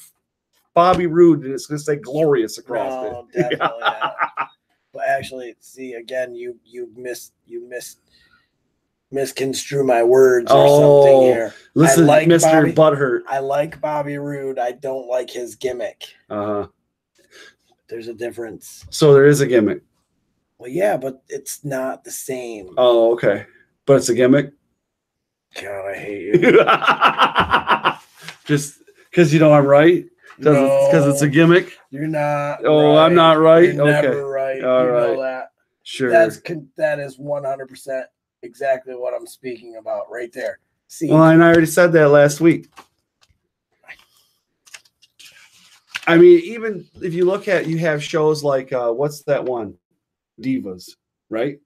Bobby Roode, and it's going to say "glorious" across it. Definitely not. But actually, see, again, you misconstrue my words or something here. Listen, like Mr. Butthurt. I like Bobby Roode. I don't like his gimmick. Uh-huh. There's a difference. So there is a gimmick. Well, yeah, but it's not the same. Oh, okay. But it's a gimmick? God, I hate you. Just because you know I'm right? Because it's a gimmick? You're not. Oh, right. I'm not right? You're okay. Never right. All you right. Know that. Sure. That is 100% exactly what I'm speaking about right there. See. Well, and I already said that last week. I mean, even if you look at, you have shows like, what's that one? Divas, right?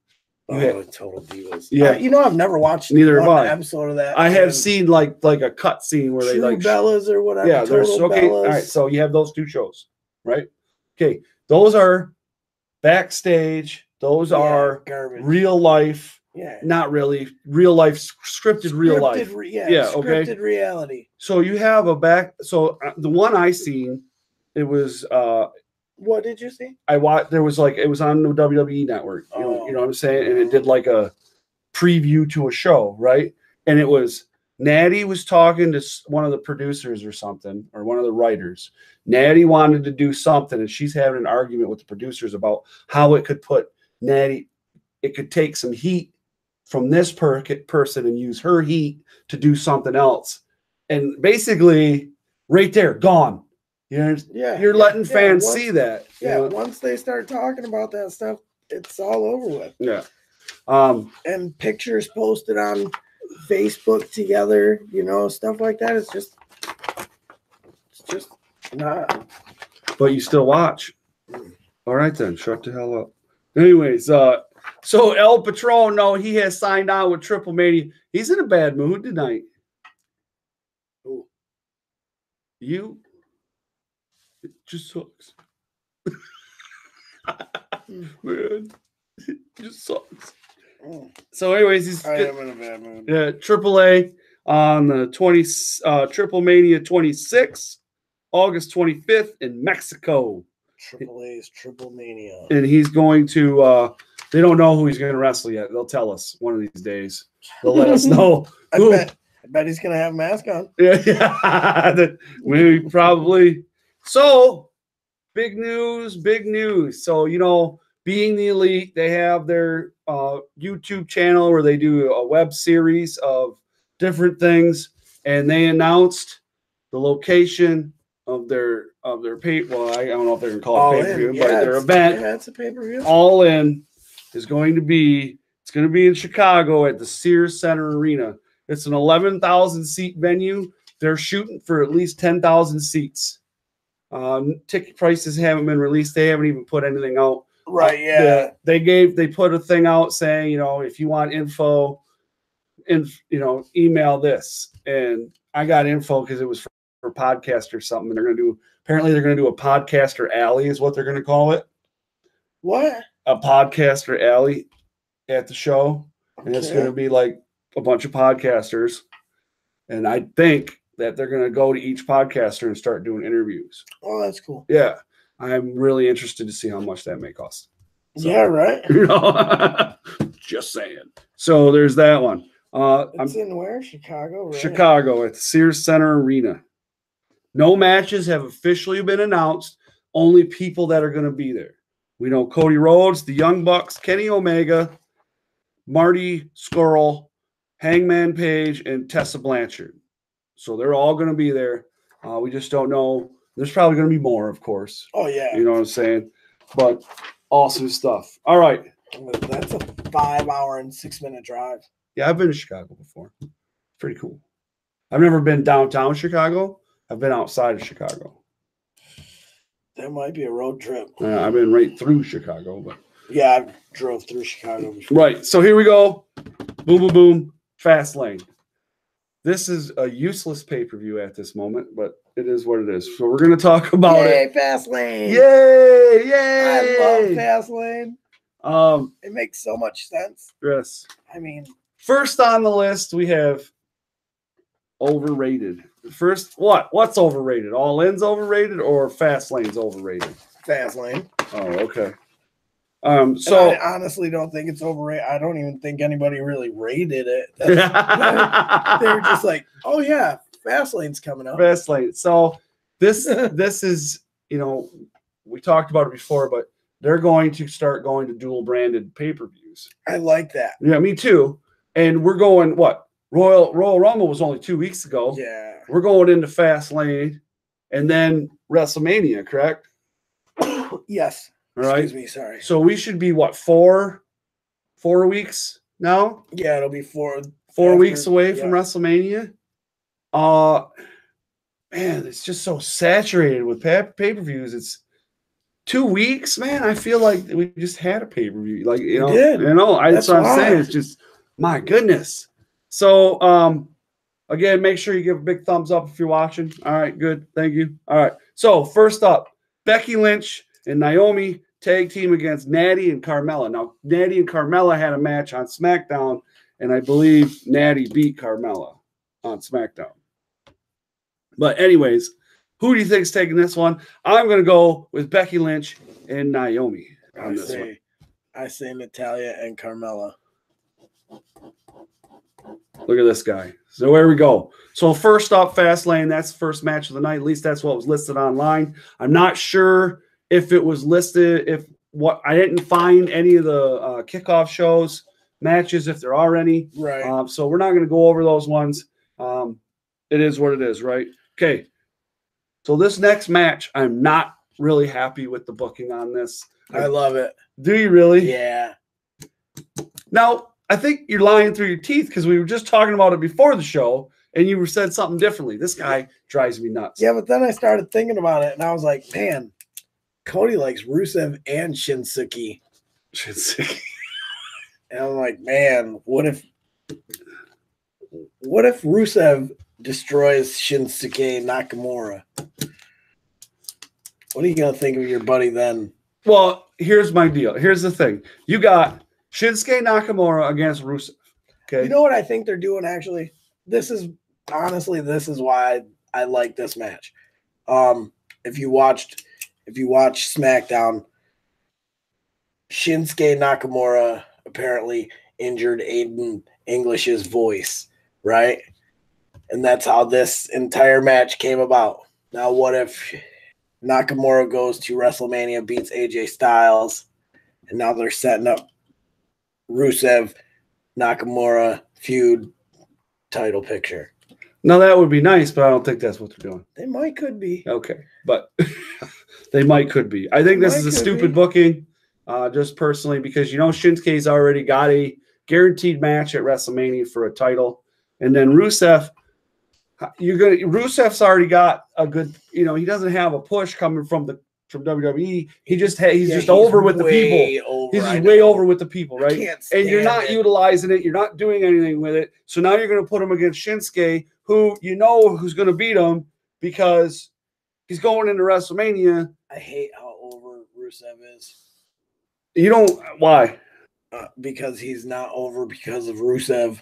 Total Divas. Yeah. I've never watched neither have I. Episode of that. I have seen like a cut scene where they like Bellas or whatever. Yeah, there's okay. Bellas. All right, so you have those two shows, right? Okay, those are backstage. Those are garbage. Real life. Yeah. Not really real life, scripted real life. Scripted reality. So you have the one I seen, it was what did you see? I watched. There was it was on the WWE network. You know what I'm saying? And it did like a preview to a show, right? And it was Natty was talking to one of the producers or something, or one of the writers. Natty wanted to do something, and she's having an argument with the producers about how it could put Natty. It could take some heat from this person and use her heat to do something else. And basically, right there, gone. You're letting fans see that. Once they start talking about that stuff, it's all over with. Yeah. And pictures posted on Facebook together, stuff like that. It's just not. But you still watch. All right then, shut the hell up. Anyways, so El Patron, no, he has signed on with Triple Mania. He's in a bad mood tonight. Ooh. You. It just sucks. Man, it just sucks. So, anyways, I am in a bad mood. Yeah, AAA on the Triple Mania 26, August 25th in Mexico. AAA's Triple Mania. And he's going to they don't know who he's going to wrestle yet. They'll tell us one of these days. They'll let us know. I bet he's going to have a mask on. Yeah. Maybe probably. So, big news. So, Being the Elite, they have their YouTube channel where they do a web series of different things, and they announced the location of their pay. Well, I don't know if they're gonna call it pay-per-view, but their event. Yeah, it's a pay-per-view. All In is going to be. It's going to be in Chicago at the Sears Center Arena. It's an 11,000 seat venue. They're shooting for at least 10,000 seats. Ticket prices haven't been released. They haven't even put anything out. Right. Yeah. They put a thing out saying, if you want info, email this. And I got info because it was for podcast or something. And they're going to do a podcaster alley is what they're going to call it. What? A podcaster alley at the show. And it's going to be like a bunch of podcasters. And I think that they're going to go to each podcaster and start doing interviews. Oh, that's cool. Yeah. I'm really interested to see how much that may cost. So, yeah, right. Just saying. So there's that one. It's in where? Chicago, right? Chicago at the Sears Center Arena. No matches have officially been announced. Only people that are going to be there. We know Cody Rhodes, the Young Bucks, Kenny Omega, Marty Scurll, Hangman Page, and Tessa Blanchard. So they're all going to be there. We just don't know. There's probably going to be more, of course. Oh, yeah. You know what I'm saying? But awesome stuff. All right. That's a 5-hour and 6-minute drive. Yeah, I've been to Chicago before. Pretty cool. I've never been downtown Chicago. I've been outside of Chicago. That might be a road trip. I've been right through Chicago, but yeah, I drove through Chicago before. Right. So here we go. Boom, boom, boom. Fastlane. This is a useless pay-per-view at this moment, but it is what it is. So we're going to talk about it. Yay, Fastlane. Yay! Yay! I love Fastlane. It makes so much sense. Yes. I mean, first on the list, we have overrated. First, what's overrated? All In's overrated or Fastlane's overrated? Fastlane. Oh, okay. So I honestly don't think it's overrated. I don't even think anybody really rated it. They're just like, oh yeah, Fastlane's coming up. Fastlane. So this is, we talked about it before, but they're going to start going to dual branded pay-per-views. I like that. Yeah, me too. And we're going Royal Rumble was only 2 weeks ago. Yeah. We're going into Fastlane and then WrestleMania, correct? Yes. All right. Excuse me, sorry. So we should be 4 weeks now? Yeah, it'll be 4 weeks away from WrestleMania. Man, it's just so saturated with pay-per-views. It's 2 weeks, man. I feel like we just had a pay-per-view. Like, that's what I'm saying. It's just, my goodness. So, again, make sure you give a big thumbs up if you're watching. All right, good. Thank you. All right. So, first up, Becky Lynch and Naomi tag team against Natty and Carmella. Now, Natty and Carmella had a match on SmackDown, and I believe Natty beat Carmella on SmackDown. But anyways, who do you think is taking this one? I'm going to go with Becky Lynch and Naomi on this one. I say Natalya and Carmella. Look at this guy. So here we go. So first up, Fastlane, that's the first match of the night. At least that's what was listed online. I'm not sure if it was listed, I didn't find any of the kickoff shows matches, if there are any. Right. So we're not going to go over those ones. It is what it is, right? Okay. So this next match, I'm not really happy with the booking on this. I love it. Do you really? Yeah. Now, I think you're lying through your teeth because we were just talking about it before the show and you said something differently. This guy drives me nuts. Yeah, but then I started thinking about it and I was like, man, Cody likes Rusev and Shinsuke. And I'm like, man, what if Rusev destroys Shinsuke Nakamura? What are you going to think of your buddy then? Well, here's my deal. Here's the thing. You got Shinsuke Nakamura against Rusev. Okay. You know what I think they're doing, actually? This is why I like this match. If you watch SmackDown, Shinsuke Nakamura apparently injured Aiden English's voice, right? And that's how this entire match came about. Now, what if Nakamura goes to WrestleMania, beats AJ Styles, and now they're setting up Rusev Nakamura feud title picture? Now, that would be nice, but I don't think that's what they're doing. They might could be. Okay, but they might could be. I think this is a stupid booking, just personally, because Shinsuke's already got a guaranteed match at WrestleMania for a title, and then Rusev's already got a good. He doesn't have a push coming from WWE. He's just over with the people. He's just way over with the people, right? And you're not utilizing it. You're not doing anything with it. So now you're going to put him against Shinsuke, who who's going to beat him because he's going into WrestleMania. I hate how over Rusev is. You don't. Why? Because he's not over because of Rusev.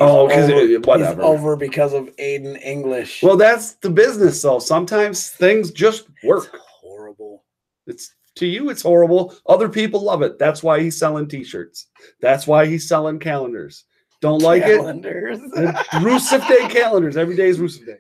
whatever. He's over because of Aiden English. Well, that's the business, though. Sometimes things just work. It's horrible. It's to you, it's horrible. Other people love it. That's why he's selling T-shirts. That's why he's selling calendars. Don't like Calendars. it? Rusev Day calendars. Every day is Rusev Day.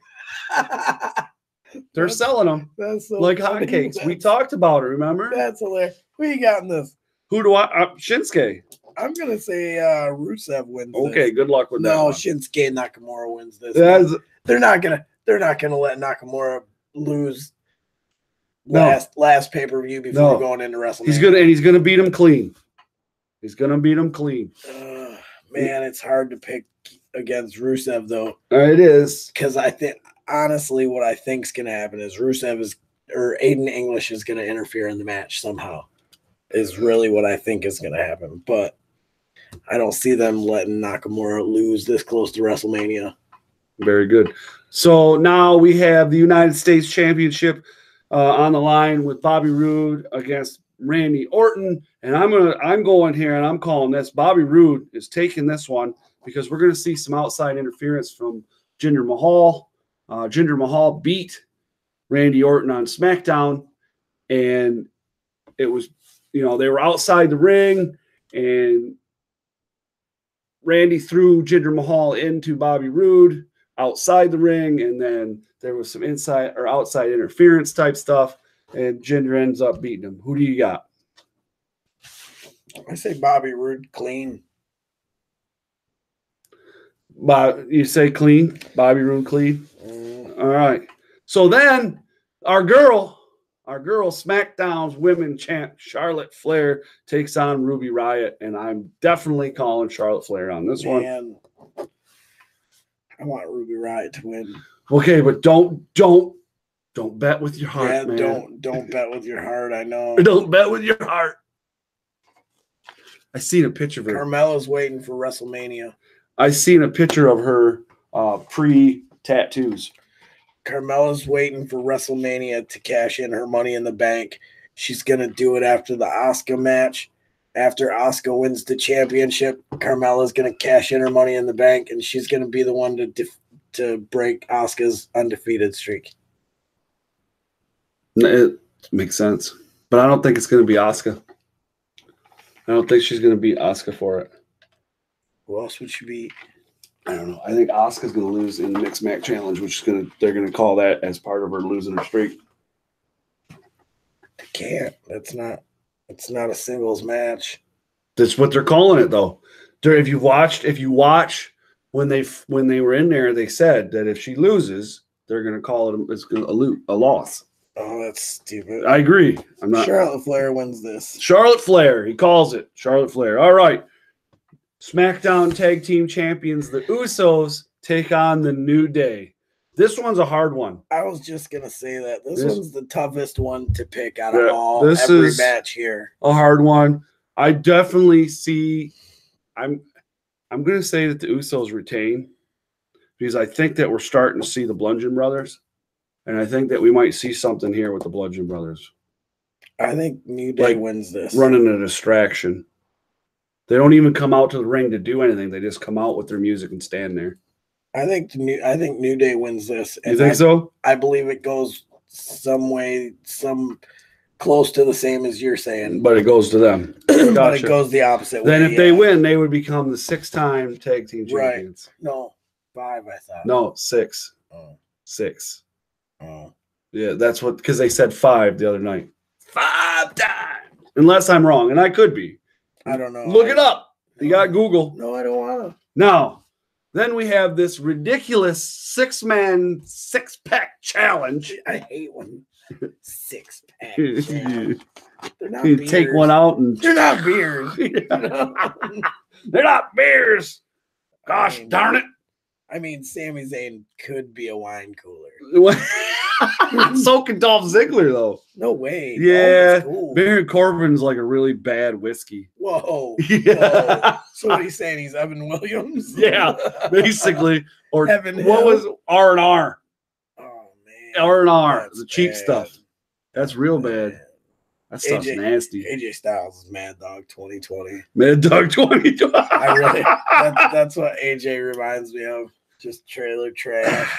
They're selling them That's so like funny. hotcakes. We talked about it, remember? That's hilarious. Who you got in this? Who do I? Shinsuke. I'm gonna say Rusev wins. Okay, this. good luck with that. No, one. Shinsuke Nakamura wins this. That's, They're not gonna let Nakamura lose last pay-per-view before going into WrestleMania. He's gonna beat him clean. He's gonna beat him clean. Man, it's hard to pick against Rusev though. It is. Because I think honestly what I think is gonna happen is Aiden English is gonna interfere in the match somehow. Is really what I think is gonna happen. But I don't see them letting Nakamura lose this close to WrestleMania. Very good. So now we have the United States Championship on the line with Bobby Roode against Randy Orton, and I'm going here and I'm calling this. Bobby Roode is taking this one because we're going to see some outside interference from Jinder Mahal. Jinder Mahal beat Randy Orton on SmackDown, and it was, they were outside the ring, and Randy threw Jinder Mahal into Bobby Roode outside the ring, and then there was some inside or outside interference type stuff, and Jinder ends up beating him. Who do you got? I say Bobby Roode clean. You say clean? Bobby Roode clean? All right. So then our girl SmackDown's women champ Charlotte Flair takes on Ruby Riott, and I'm definitely calling Charlotte Flair on this one. I want Ruby Riott to win. Okay, but don't bet with your heart, man. Don't bet with your heart. I know. Don't bet with your heart. I seen a picture of her. Carmella's waiting for WrestleMania. I seen a picture of her pre-tattoos. Carmella's waiting for WrestleMania to cash in her Money in the Bank. She's going to do it after the Asuka match. After Asuka wins the championship, Carmella's going to cash in her Money in the Bank, and she's going to be the one to break Asuka's undefeated streak. It makes sense. But I don't think it's going to be Asuka. I don't think she's going to beat Asuka for it. Who else would she beat? I don't know. I think Asuka's going to lose in the Mixed Match Challenge, which is they're going to call that as part of her losing her streak. They can't. It's not a singles match. That's what they're calling it, though. If you watch when they were in there, they said that if she loses, they're going to call it a loss. Oh, that's stupid. I agree. Charlotte Flair wins this. Charlotte Flair. He calls it. Charlotte Flair. All right. SmackDown Tag Team Champions, the Usos, take on the New Day. This one's a hard one. I was just going to say that. This one's the toughest one to pick out of every match here. A hard one. I definitely see I'm going to say that the Usos retain because I think that we're starting to see the Bludgeon Brothers, and I think that we might see something here with the Bludgeon Brothers. I think New Day wins this. Running a distraction. They don't even come out to the ring to do anything. They just come out with their music and stand there. I think New Day wins this. You think so? I believe it goes some close to the same as you're saying. But it goes to them. Gotcha. But it goes the opposite way. Then if they win, they would become the 6-time tag team champions. Right. No, 5, I thought. No, 6. Oh. 6. Oh. Yeah, that's what, because they said 5 the other night. 5 times. Unless I'm wrong, and I could be. I don't know. Look it up. You got Google. No, I don't want to. Now, then we have this ridiculous 6-man 6-pack challenge. I hate when 6-pack challenge. They're not beers. Take one out and they're not beers. They're not beers. Gosh darn it. I mean, Sami Zayn could be a wine cooler. So can Dolph Ziggler, though. No way. Yeah. Cool. Baron Corbin's like a really bad whiskey. Whoa. Yeah. Whoa. So what are you saying? He's Evan Williams? Yeah, basically. Or Evan what Hill? was R&R? Oh, man. R&R, That's the cheap bad. stuff. That's real bad. That stuff's nasty. AJ Styles is Mad Dog 2020. Mad Dog 2020. I really, that's what AJ reminds me of. Just trailer trash.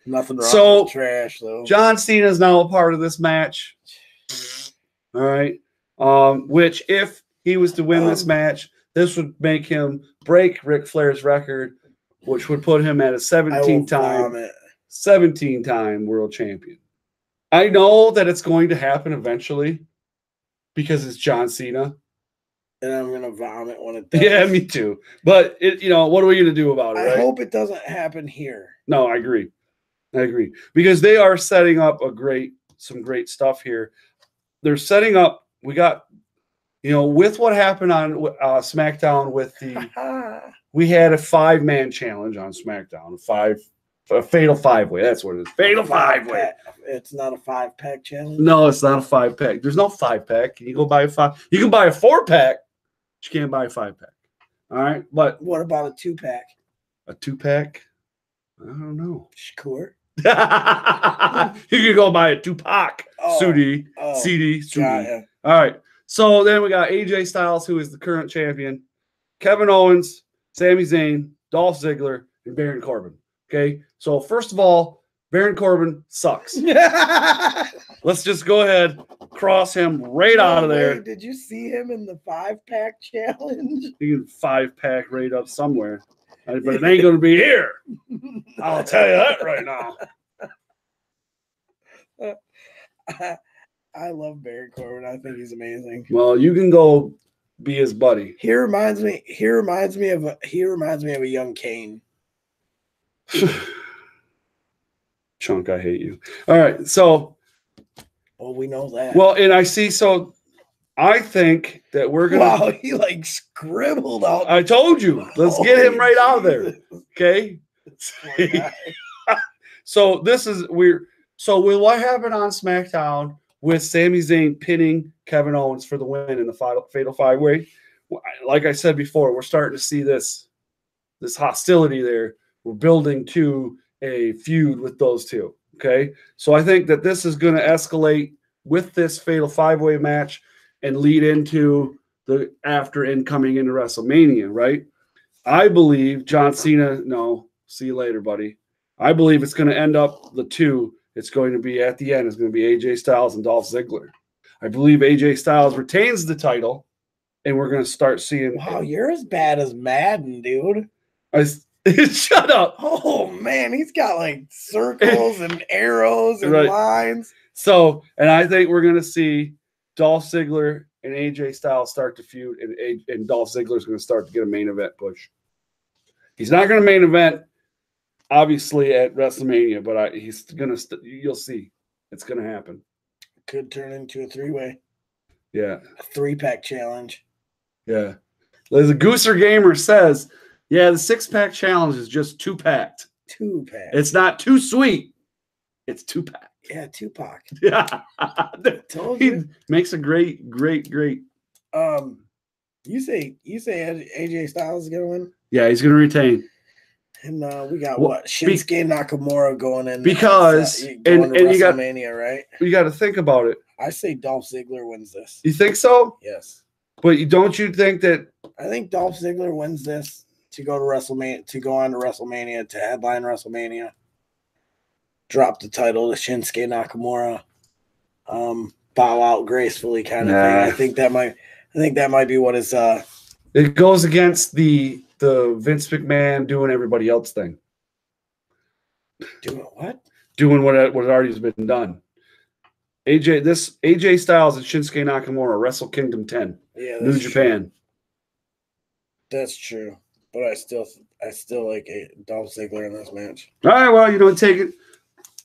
Nothing wrong with trash, though. John Cena is now a part of this match. All right. Which, if he was to win this match, this would make him break Ric Flair's record, which would put him at a 17-time world champion. I know that it's going to happen eventually because it's John Cena. And I'm going to vomit when it does. Yeah, me too. But, what are we going to do about it, right? I hope it doesn't happen here. No, I agree. Because they are setting up some great stuff here. They're setting up, we got, with what happened on SmackDown we had a 5-man challenge on SmackDown, a fatal 5-way. That's what it is. Fatal 5-way. It's not a 5-pack challenge. No, it's not a 5-pack. There's no 5-pack. You go buy a 5. You can buy a 4-pack, but you can't buy a 5-pack. All right, but what about a 2-pack? A 2-pack? I don't know. Sure. You can go buy a Tupac CD. Yeah. All right. So then we got AJ Styles, who is the current champion, Kevin Owens, Sami Zayn, Dolph Ziggler, and Baron Corbin. Okay. So first of all, Baron Corbin sucks. Let's just go ahead, cross him right out of there. Did you see him in the 5-pack challenge? He can 5-pack right up somewhere. But it ain't going to be here. I'll tell you that right now. I love Baron Corbin. I think he's amazing. Well, you can go be his buddy. He reminds me of a young Kane. Chunk, I hate you. All right, so. Well, we know that. Well, and I see. So, I think that we're gonna. Wow, he scribbled out. I told you. Let's get him right out of there. Okay. So this is weird. So with what happened on SmackDown with Sami Zayn pinning Kevin Owens for the win in the fatal 5-way, like I said before, we're starting to see this hostility there. We're building to a feud with those two. Okay. So I think that this is going to escalate with this fatal 5-way match and lead into the after incoming into WrestleMania, right? I believe John Cena, no, see you later, buddy. I believe it's going to end up the two. It's going to be at the end. It's going to be AJ Styles and Dolph Ziggler. I believe AJ Styles retains the title, and we're going to start seeing. Wow, you're as bad as Madden, dude. Shut up. Oh, man, he's got circles and arrows and lines. So, and I think we're going to see Dolph Ziggler and AJ Styles start to feud, and Dolph Ziggler is going to start to get a main event push. He's not going to main event, obviously, at WrestleMania, but he's going to. You'll see, it's going to happen. Could turn into a 3-way. Yeah, a 3-pack challenge. Yeah, as a Gooser Gamer says, yeah, the 6-pack challenge is just 2-packed. 2-pack. It's not too sweet. It's 2-pack. Yeah, Tupac. Yeah. Told he you. Makes a great. You say AJ Styles is gonna win? Yeah, he's gonna retain. And we got Shinsuke Nakamura going in because and WrestleMania, right? You got to think about it. I say Dolph Ziggler wins this. You think so? Yes. But don't you think that? I think Dolph Ziggler wins this to go to WrestleMania, to go on to WrestleMania, to headline WrestleMania. Drop the title to Shinsuke Nakamura, bow out gracefully, kind of thing. I think that might be what is. It goes against the Vince McMahon doing everybody else thing. Doing what? Doing what already has been done. AJ Styles and Shinsuke Nakamura, Wrestle Kingdom 10, New Japan. That's true, but I still like Dolph Ziggler in this match. All right, well, take it.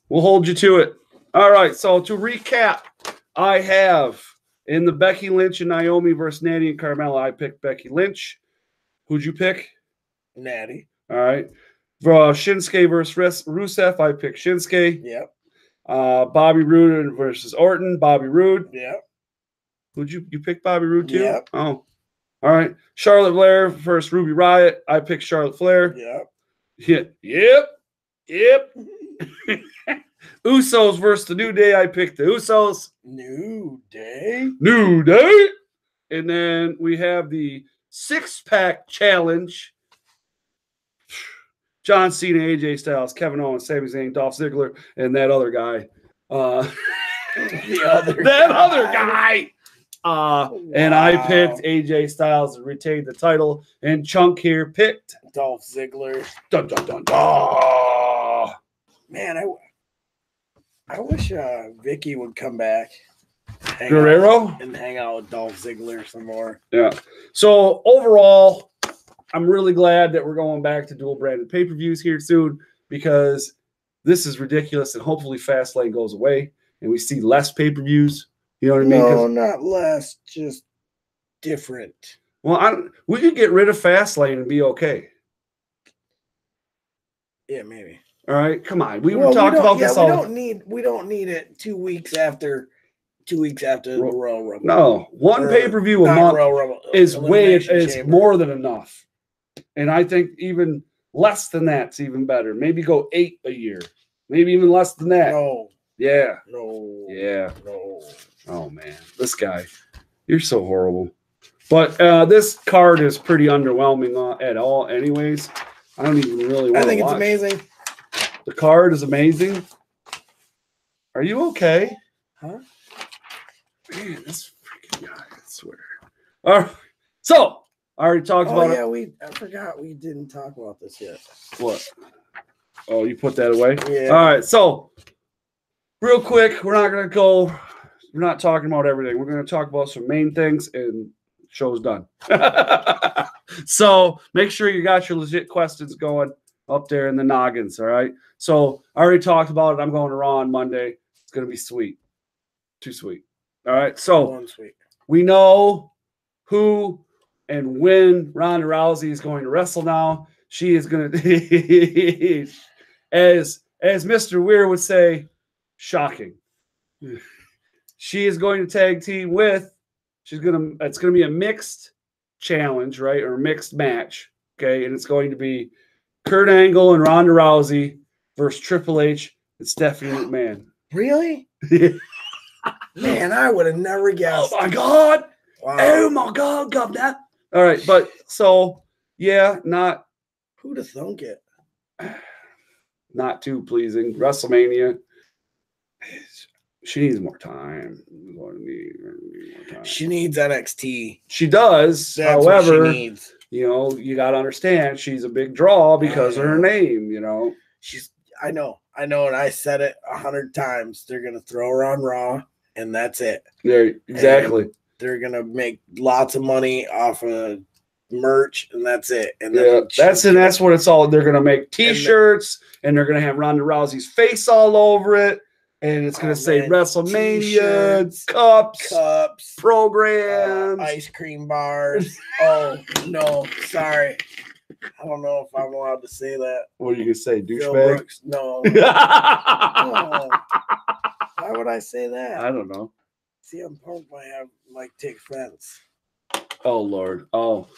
We'll hold you to it. All right, so to recap, I have in the Becky Lynch and Naomi versus Natty and Carmella, I picked Becky Lynch. Who'd you pick? Natty. All right. For Shinsuke versus Rusev, I picked Shinsuke. Yep. Bobby Roode versus Orton, Bobby Roode. Yep. Who'd you pick Bobby Roode too? Yep. Oh. All right. Charlotte Flair versus Ruby Riott. I picked Charlotte Flair. Yep. Yep. Usos versus the New Day. I picked the Usos. New Day. New Day. And then we have the 6-pack challenge. John Cena, AJ Styles, Kevin Owens, Sami Zayn, Dolph Ziggler, and that other guy. Other guy. Wow. And I picked AJ Styles to retain the title. And Chunk here picked Dolph Ziggler. Dun, dun, dun, dun. Man, I wish Vicky would come back. Guerrero? And hang out with Dolph Ziggler some more. Yeah. So overall, I'm really glad that we're going back to dual branded pay-per-views here soon because this is ridiculous and hopefully Fastlane goes away and we see less pay-per-views. You know what I mean? No, not less, just different. Well, we could get rid of Fastlane and be okay. Yeah, maybe. All right, come on. We were talking about this all. We don't need it 2 weeks after the Royal Rumble. No, one pay-per-view a month is more than enough. And I think even less than that's even better. Maybe go 8 a year. Maybe even less than that. No. Yeah. No. Yeah. No. Oh, man. This guy. You're so horrible. But this card is pretty underwhelming at all anyways. I don't even really want to I think it's amazing. The card is amazing. Are you okay? Huh? Man, this freaking guy, I swear. All right. So, I already talked about it. I forgot we didn't talk about this yet. What? Oh, you put that away? Yeah. All right. So, real quick, we're not talking about everything. We're going to talk about some main things and show's done. So, make sure you got your legit questions going up there in the noggins, all right? So, I already talked about it. I'm going to Raw on Monday. It's going to be sweet. Too sweet. All right. So, we know who and when Ronda Rousey is going to wrestle now. She is going to, as Mr. Weir would say, shocking. She is going to tag team with, it's going to be a mixed challenge, right? Or a mixed match. Okay. And it's going to be Kurt Angle and Ronda Rousey versus Triple H and Stephanie McMahon. Really? Man, I would have never guessed. Oh my God. Wow. Oh my God, governor. All right, but so yeah, who'd have thunk it? Not too pleasing. WrestleMania. She needs more time. She needs NXT. She does. That's however, what she needs. You know, you got to understand she's a big draw because of her name. You know, I know, and I said it 100 times. They're gonna throw her on Raw, and that's it. Yeah, exactly. And they're gonna make lots of money off of merch, and that's it. And that's what it's all. They're gonna make T-shirts, and they're gonna have Ronda Rousey's face all over it, and it's gonna say WrestleMania, cups, programs, ice cream bars. Oh no, sorry. I don't know if I'm allowed to say that. What are you gonna say, douchebag? No. No. Why would I say that? I don't know. CM Punk might take offense. Oh Lord. Oh.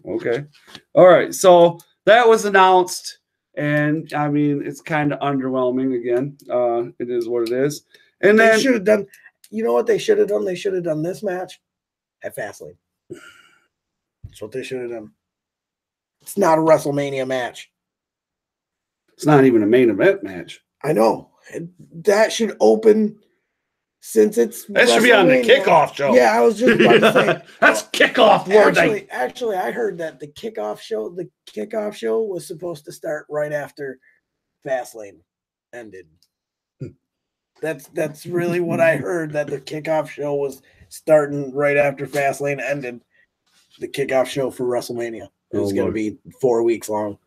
Okay. All right. So that was announced, and I mean it's kind of underwhelming again. It is what it is. And then they should have done. You know what they should have done? They should have done this match at Fastlane. That's what they should have done. It's not a WrestleMania match. It's not even a main event match. I know. That should open since it's that should be on the kickoff show. Yeah, I was just about to say that's kickoff worthy. Actually, I heard that the kickoff show was supposed to start right after Fastlane ended. That's really what I heard, that the kickoff show was starting right after Fastlane ended. The kickoff show for WrestleMania. It was going to be 4 weeks long.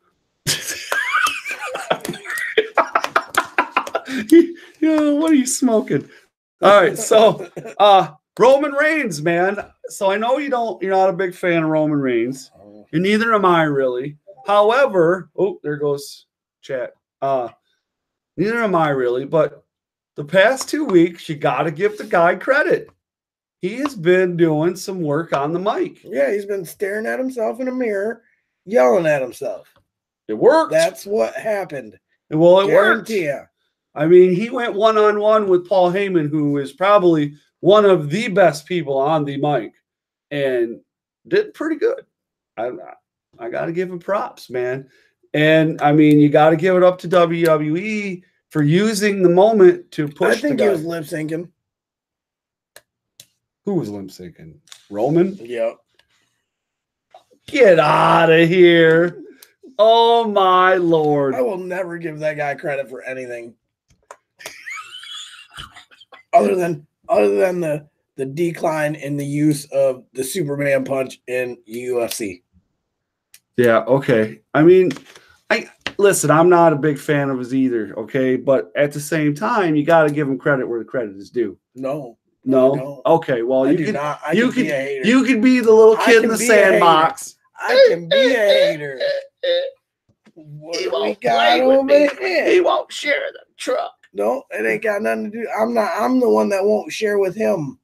Yeah, what are you smoking? All right, so Roman Reigns, man. So I know you're not a big fan of Roman Reigns, and neither am I really. However, there goes chat. Neither am I really, but the past 2 weeks, you got to give the guy credit. He has been doing some work on the mic. Yeah, he's been staring at himself in a mirror, yelling at himself. It worked. That's what happened. Well, it worked. Guarantee ya. I mean, he went one-on-one with Paul Heyman, who is probably one of the best people on the mic, and did pretty good. I got to give him props, man. And I mean, you got to give it up to WWE for using the moment to push. I think the he guy. was lip syncing. Who was lip syncing? Roman? Yep. Get out of here. Oh my Lord. I will never give that guy credit for anything. other than the decline in the use of the Superman punch in UFC. Yeah, okay. I mean, listen, I'm not a big fan of his either, okay? But at the same time, you got to give him credit where the credit is due. No. Okay, well, you could be the little kid in the sandbox. I can be a hater. What do we got over here? He won't share the truck. No, it ain't got nothing to do. I'm the one that won't share with him.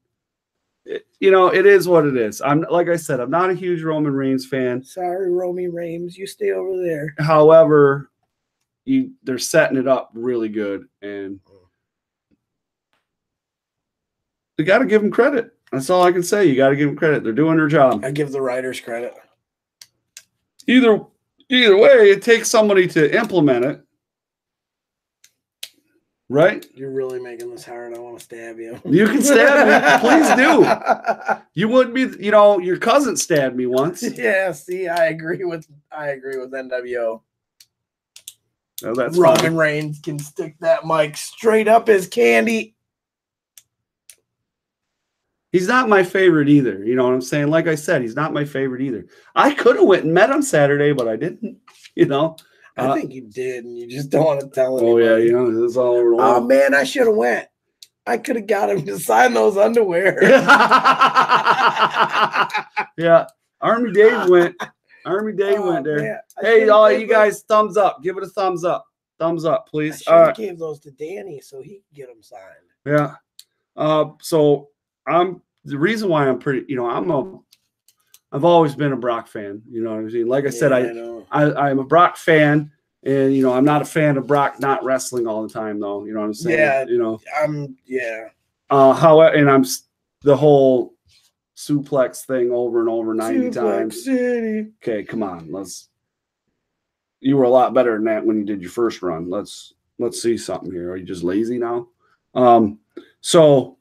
It is what it is. Like I said, I'm not a huge Roman Reigns fan. Sorry, Romy Reigns, you stay over there. However, they're setting it up really good, and you got to give them credit. That's all I can say. You got to give them credit. They're doing their job. I give the writers credit. Either way, it takes somebody to implement it. Right? You're really making this hard. I want to stab you. You can stab me. Please do. You wouldn't be, your cousin stabbed me once. Yeah, see, I agree with NWO. Oh, that's Roman Reigns can stick that mic straight up his candy. He's not my favorite either. You know what I'm saying? Like I said, he's not my favorite either. I could have went and met him Saturday, but I didn't, I think you did, and you just don't want to tell him. Oh, yeah, this is all over. Oh, man, I should have went. I could have got him to sign those underwear. Yeah. Army Dave went. Army Dave went there. Man, hey, all you guys, thumbs up. Give it a thumbs up. Thumbs up, please. I should have gave those to Danny so he could get them signed. Yeah. So the reason why I'm pretty, I've always been a Brock fan. You know what I mean? Like I said, I'm a Brock fan, and I'm not a fan of Brock not wrestling all the time, though. You know what I'm saying? Yeah. However, and I'm the whole suplex thing over and over 90 times. City. Okay, come on. You were a lot better than that when you did your first run. Let's see something here. Are you just lazy now? So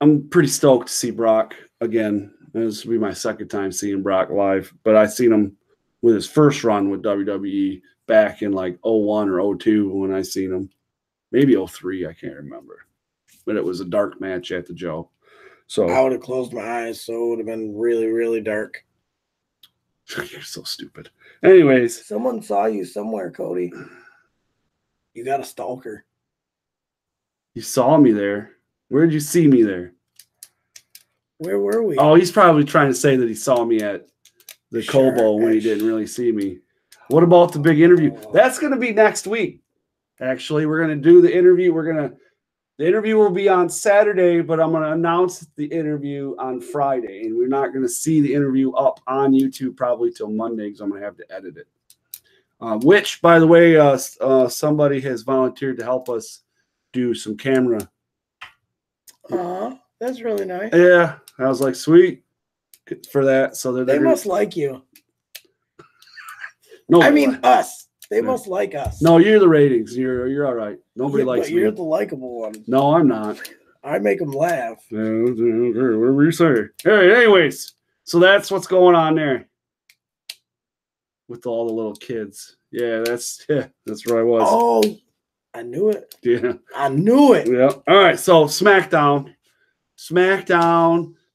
I'm pretty stoked to see Brock again. This will be my second time seeing Brock live, but I seen him with his first run with WWE back in like 01 or 02 when I seen him. Maybe 03, I can't remember. But it was a dark match at the Joe. So I would have closed my eyes, so it would have been really, really dark. You're so stupid. Anyways. Someone saw you somewhere, Cody. You got a stalker. You saw me there. Where did you see me there? Where were we? Oh, he's probably trying to say that he saw me at the Kobo when he didn't really see me. What about the big interview? That's going to be next week. Actually, we're going to do the interview. The interview will be on Saturday, but I'm going to announce the interview on Friday, and we're not going to see the interview up on YouTube probably till Monday because I'm going to have to edit it. Which, by the way, somebody has volunteered to help us do some camera. That's really nice. Yeah, I was like, sweet for that. So they must like you. No, I mean us. They must like us. No, you're the ratings. You're all right. Nobody likes but me. You're the likable one. No, I'm not. I make them laugh. Whatever you say. Hey, anyways, so that's what's going on there with all the little kids. Yeah, that's where I was. Oh, I knew it. Yeah, I knew it. Yeah. All right. So SmackDown.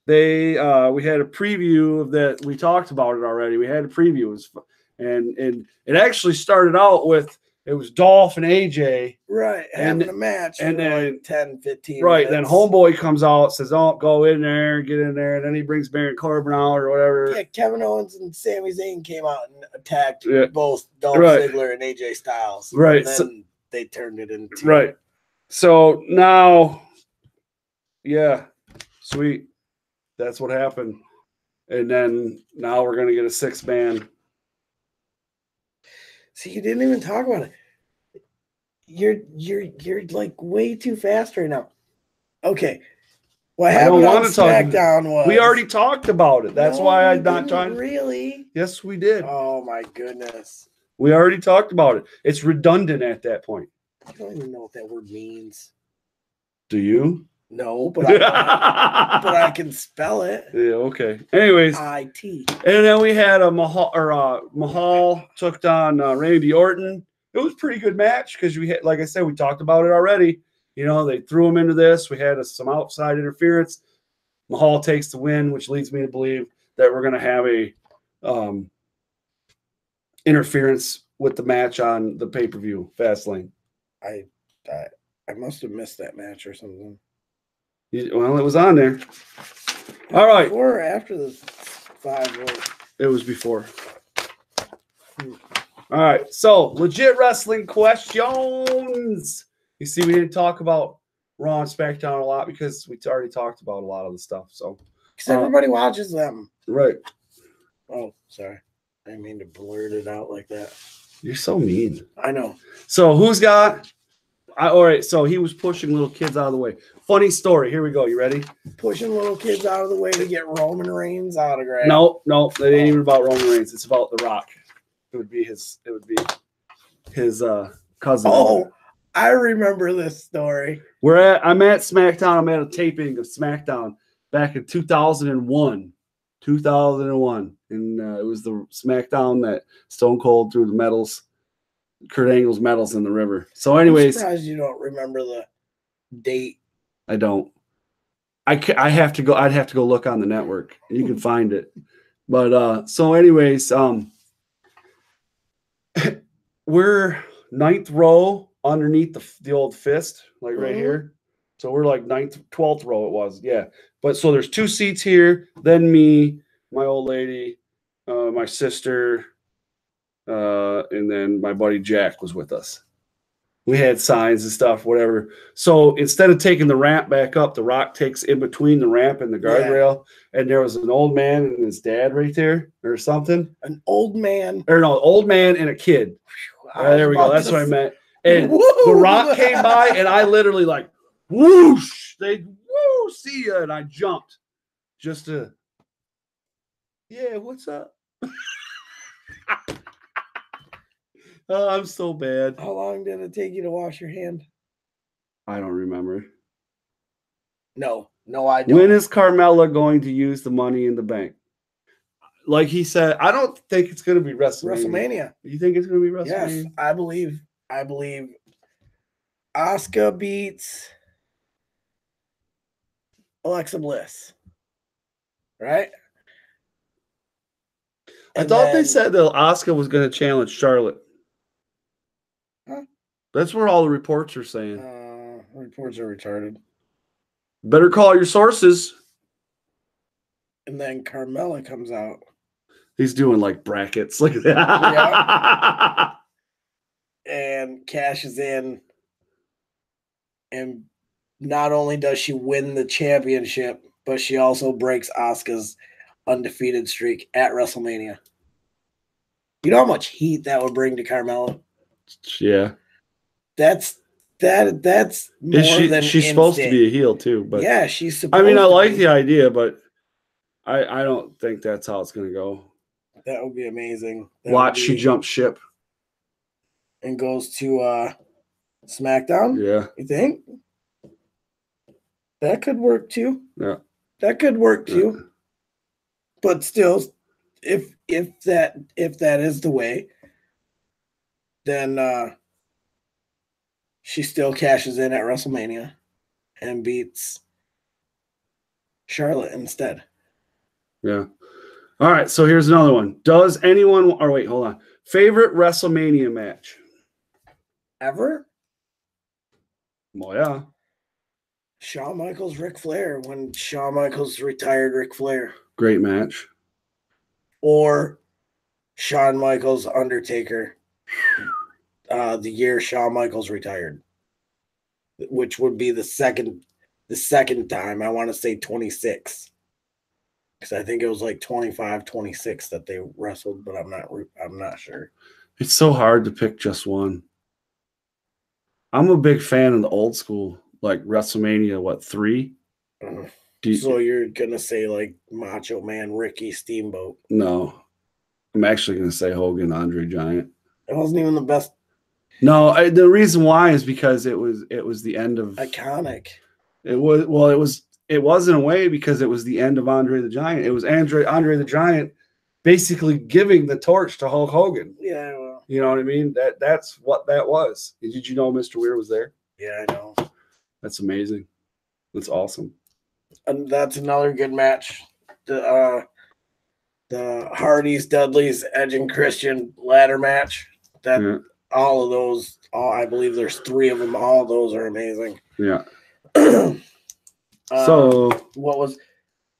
They we had a preview of that. We talked about it already. We had a preview. And it actually started out with it was Dolph and AJ. Right. Having a match. And then like 10, 15 right. minutes. Then Homeboy comes out, says, "Oh, go in there, get in there." And then he brings Baron Corbin out or whatever. Yeah, Kevin Owens and Sami Zayn came out and attacked both Dolph Ziggler and AJ Styles. Right. And then they turned it into right. So now, yeah, sweet. That's what happened. And then now we're gonna get a 6-man. See, you didn't even talk about it. You're like way too fast right now. Okay. What I don't happened on want to talk. SmackDown was We already talked about it. That's why I'm not trying. Really? Yes, we did. Oh my goodness. We already talked about it. It's redundant at that point. I don't even know what that word means. Do you? No, but I can spell it. Yeah, okay. Anyways, IT. And then we had a Mahal took on Randy Orton. It was a pretty good match because we had, like I said, we talked about it already. You know, they threw him into this. We had some outside interference. Mahal takes the win, which leads me to believe that we're going to have a interference with the match on the pay-per-view, Fastlane. I must have missed that match or something. Well, it was on there. All right. Before or after the 5-0? It was before. All right. So, legit wrestling questions. You see, we didn't talk about Raw and SmackDown a lot because we already talked about a lot of the stuff. So, because everybody watches them. Right. Oh, sorry. I didn't mean to blurt it out like that. You're so mean. I know. So, who's got... all right, so he was pushing little kids out of the way. Funny story. Here we go. You ready? Pushing little kids out of the way to get Roman Reigns autograph. No, it ain't even about Roman Reigns. It's about The Rock. It would be his cousin. Oh, I remember this story. I'm at SmackDown. I'm at a taping of SmackDown back in 2001. 2001. And it was the SmackDown that Stone Cold threw the medals. Kurt Angle's medals in the river. So, anyways, I'm surprised you don't remember the date. I don't. I have to go. I'd have to go look on the network. You can find it. But so, anyways, we're ninth row underneath the old fist, like right here. So we're like 12th row. It was, yeah. But so there's 2 seats here. Then me, my old lady, my sister. And then my buddy Jack was with us. We had signs and stuff, whatever. So instead of taking the ramp back up, The Rock takes in between the ramp and the guardrail. Yeah. And there was an old man and his dad right there or something. An old man. Or no, old man and a kid. There we go. That's what I meant. And The Rock came by and I literally like, whoosh. Woo, see ya. And I jumped just to, yeah, what's up? Oh, I'm so bad. How long did it take you to wash your hand? I don't remember. No, I don't. When is Carmella going to use the money in the bank? Like he said, I don't think it's going to be WrestleMania. You think it's going to be WrestleMania? Yes, I believe Asuka beats Alexa Bliss. Right? I thought they said that Asuka was going to challenge Charlotte. Huh? That's what all the reports are saying. Reports are retarded. Better call your sources. And then Carmella comes out. He's doing like brackets. Look at that. Yeah. And cashes in. And not only does she win the championship, but she also breaks Asuka's undefeated streak at WrestleMania. You know how much heat that would bring to Carmella? Yeah. That's more than she's supposed to be a heel too, but yeah, she's supposed I like the idea, but I don't think that's how it's gonna go. That would be amazing. Watch she jumps ship and goes to SmackDown. Yeah. You think? That could work too. Yeah. That could work too. Yeah. But still, if that is the way, then she still cashes in at WrestleMania and beats Charlotte instead. Yeah. All right, so here's another one. Does anyone or wait, hold on. Favorite WrestleMania match? Ever? Well, yeah. Shawn Michaels, Ric Flair, when Shawn Michaels retired Ric Flair. Great match. Or Shawn Michaels, Undertaker, the year Shawn Michaels retired, which would be the second time. I want to say 26, because I think it was like 25, 26 that they wrestled, but I'm not sure. It's so hard to pick just one. I'm a big fan of the old school, like WrestleMania, what, 3? So you're gonna say like Macho Man, Ricky Steamboat? No, I'm actually gonna say Hogan, Andre Giant. It wasn't even the best. No, the reason why is because it was the end of Iconic. It was in a way because it was the end of Andre the Giant. It was Andre the Giant basically giving the torch to Hulk Hogan. Yeah, well, you know what I mean. That's what that was. Did you know Mr. Weir was there? Yeah, I know. That's amazing. That's awesome. And that's another good match. The Hardys, Dudleys, Edge and Christian ladder match. All of those, I believe there's 3 of them. All of those are amazing. Yeah. So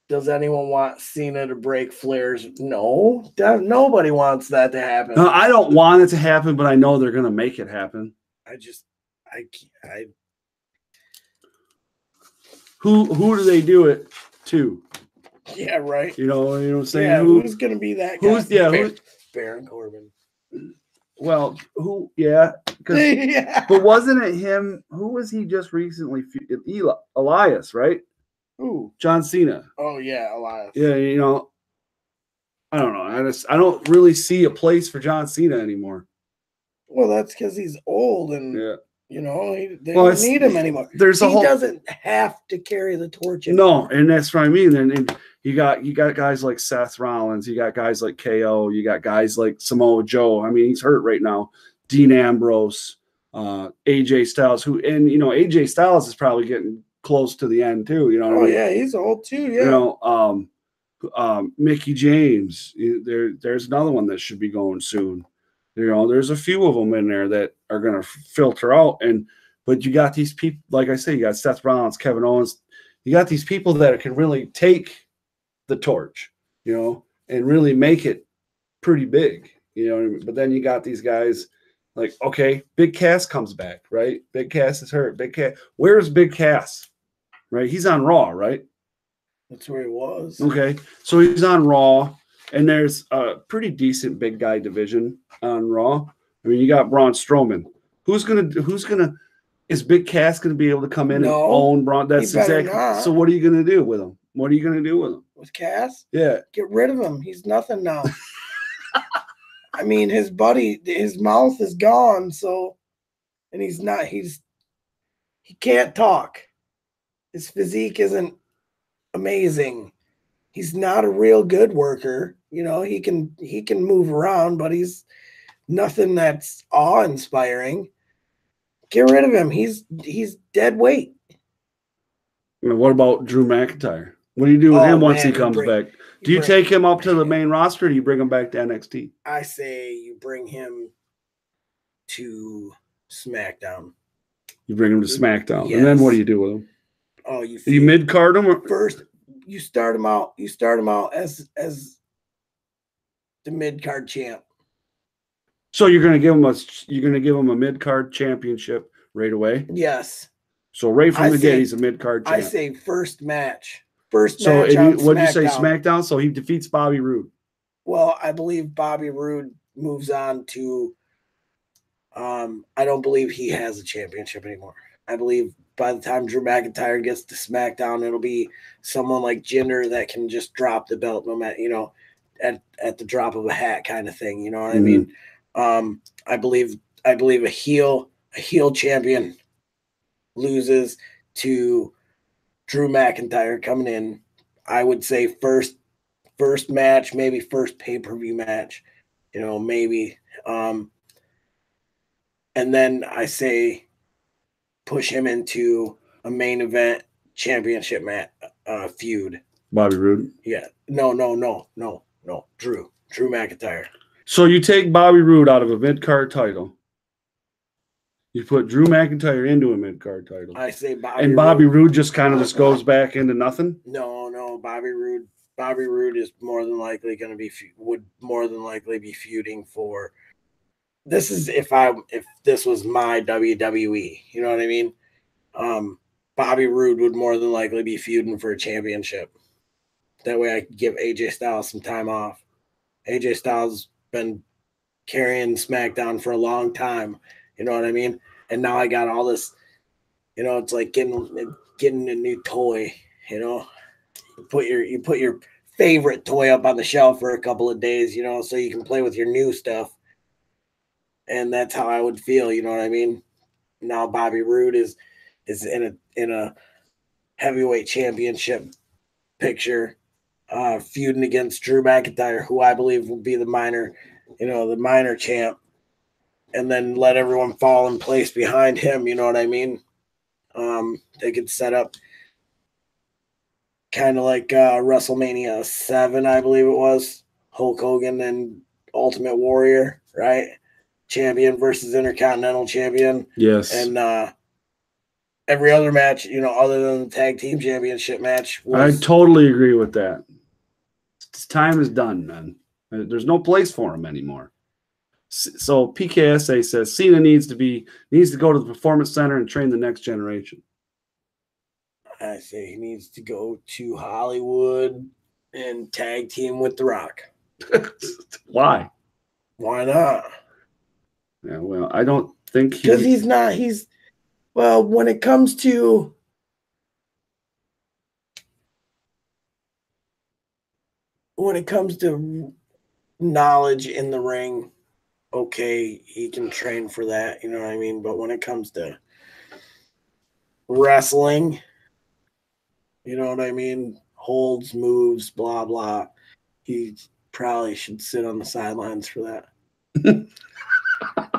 does anyone want Cena to break Flair's? No, nobody wants that to happen. No, I don't want it to happen, but I know they're going to make it happen. Who do they do it to? Yeah, right. You know what I'm saying? Yeah, who's going to be that guy? Baron Corbin. Well, yeah. But wasn't it him? Who was he just recently? Elias, right? Who? John Cena. Oh yeah, Elias. Yeah, I don't know. I don't really see a place for John Cena anymore. Well, that's because he's old and they don't need him anymore. He doesn't have to carry the torch anymore. No, and that's what I mean. And you got guys like Seth Rollins, you got guys like KO, you got guys like Samoa Joe. I mean, he's hurt right now. Dean Ambrose, AJ Styles, AJ Styles is probably getting close to the end too. You know what I mean? Yeah, he's old too. Yeah. Mickey James. There's another one that should be going soon. There's a few of them in there that are going to filter out. But you got these people, like I say, you got Seth Rollins, Kevin Owens. You got these people that can really take the torch, and really make it pretty big, But then you got these guys like, okay, Big Cass comes back, right? Big Cass is hurt. Where's Big Cass? Right? He's on Raw, right? That's where he was. Okay. So he's on Raw. And there's a pretty decent big guy division on Raw. I mean, you got Braun Strowman. Is Big Cass gonna be able to come in and own Braun? That's exactly. Not. So what are you gonna do with him? With Cass? Yeah. Get rid of him. He's nothing now. I mean, his mouth is gone, and he can't talk. His physique isn't amazing. He's not a real good worker. He can move around, but he's nothing that's awe-inspiring. Get rid of him. He's dead weight. What about Drew McIntyre? What do you do with him once he comes back? Do you take him up to the main roster, or do you bring him back to NXT? I say you bring him to SmackDown. You bring him to SmackDown, yes. And then what do you do with him? Oh, you mid-card him first. You start him out. You start him out as the mid-card champ. So you're gonna give him a mid-card championship right away. Yes. So right from the gate, he's a mid-card champ. I say first match. What'd you say? SmackDown. So he defeats Bobby Roode. Well, I believe Bobby Roode moves on to. I don't believe he has a championship anymore. I believe by the time Drew McIntyre gets to SmackDown, it'll be someone like Jinder that can just drop the belt, no matter at the drop of a hat, kind of thing. You know what I mean? I believe a heel champion loses to Drew McIntyre coming in. I would say first match, maybe first pay-per-view match, maybe. And then I say push him into a main event championship feud. Bobby Roode? Yeah. No. Drew McIntyre. So you take Bobby Roode out of a mid-card title. You put Drew McIntyre into a mid-card title. I say Bobby Roode just kind of just goes back into nothing? No. Bobby Roode is more than likely going to would more than likely be feuding for. This is if this was my WWE, you know what I mean? Bobby Roode would more than likely be feuding for a championship. That way I could give AJ Styles some time off. AJ Styles been carrying SmackDown for a long time. You know what I mean? and now I got all this. It's like getting a new toy. You put your favorite toy up on the shelf for a couple of days. So you can play with your new stuff. And that's how I would feel. You know what I mean? Now Bobby Roode is in a heavyweight championship picture, feuding against Drew McIntyre, who I believe will be the minor champ, and then let everyone fall in place behind him. You know what I mean? They could set up kind of like WrestleMania 7, I believe it was, Hulk Hogan and Ultimate Warrior, right? Champion versus Intercontinental Champion. Yes. And every other match, other than the tag team championship match. I totally agree with that. This time is done, man. There's no place for him anymore. So PKSA says Cena needs to go to the Performance Center and train the next generation. I say he needs to go to Hollywood and tag team with The Rock. Why? Why not? Yeah, well, I don't think because he's not. Well, when it comes to knowledge in the ring, okay, he can train for that. You know what I mean? But when it comes to wrestling, you know what I mean? Holds, moves, blah, blah. He probably should sit on the sidelines for that.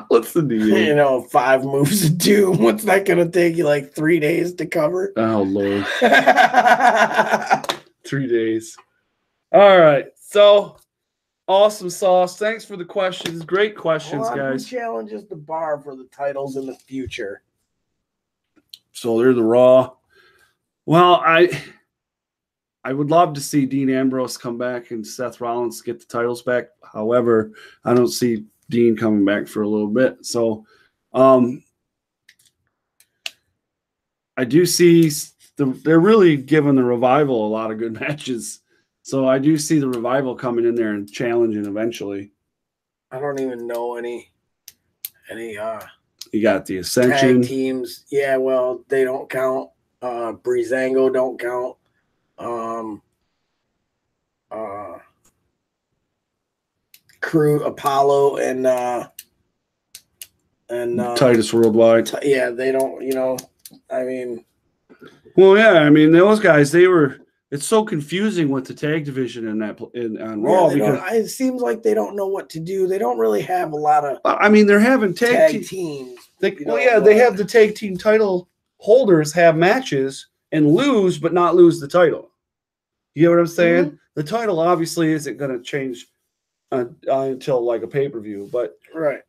Listen to you. 5 moves of doom. What's that going to take you, like 3 days to cover? Oh, Lord. 3 days. All right. So, awesome sauce. Thanks for the questions. Great questions, guys. Who challenges the bar for the titles in the future? So, they're the Raw. Well, I would love to see Dean Ambrose come back and Seth Rollins get the titles back. However, I don't see Dean coming back for a little bit. So I do see they're really giving the Revival a lot of good matches. So I do see the Revival coming in there and challenging eventually. I don't even know any you got the Ascension tag teams. Yeah, well, they don't count. Breezango don't count. Crew Apollo and Titus Worldwide. Yeah, they don't. I mean, well, yeah, I mean those guys. It's so confusing with the tag division on Raw because it seems like they don't know what to do. They don't really have a lot of. I mean, they're having tag teams. They have the tag team title holders have matches and lose, but not lose the title. You know what I'm saying? Mm-hmm. The title obviously isn't going to change until like a pay-per-view, but right.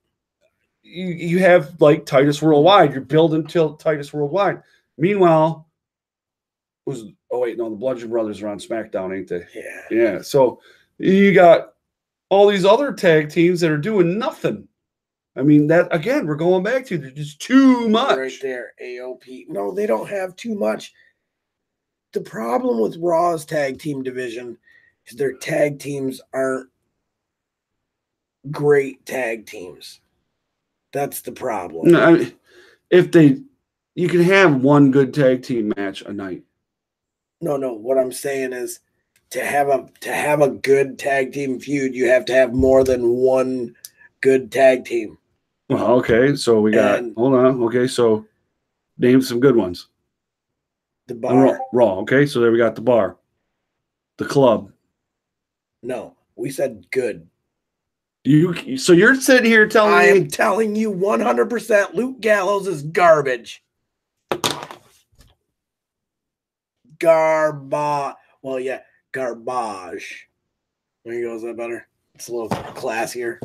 You have like Titus Worldwide. You're building till Titus Worldwide. Meanwhile, the Bludgeon Brothers are on SmackDown, ain't they? Yeah. Yeah. So you got all these other tag teams that are doing nothing. I mean, that again, we're going back to there's just too much. Right there, AOP. No, they don't have too much. The problem with Raw's tag team division is their tag teams aren't great tag teams. That's the problem. No, I mean, you can have one good tag team match a night. No. What I'm saying is to have a good tag team feud, you have to have more than one good tag team. Well, okay, so we got. Hold on. Okay, so name some good ones. The Bar. Raw. Okay, so there we got the Bar. The Club. No, we said good. So you're sitting here telling me. I am telling you 100% Luke Gallows is garbage. Well, yeah, garbage. There you go. Is that better? It's a little classier.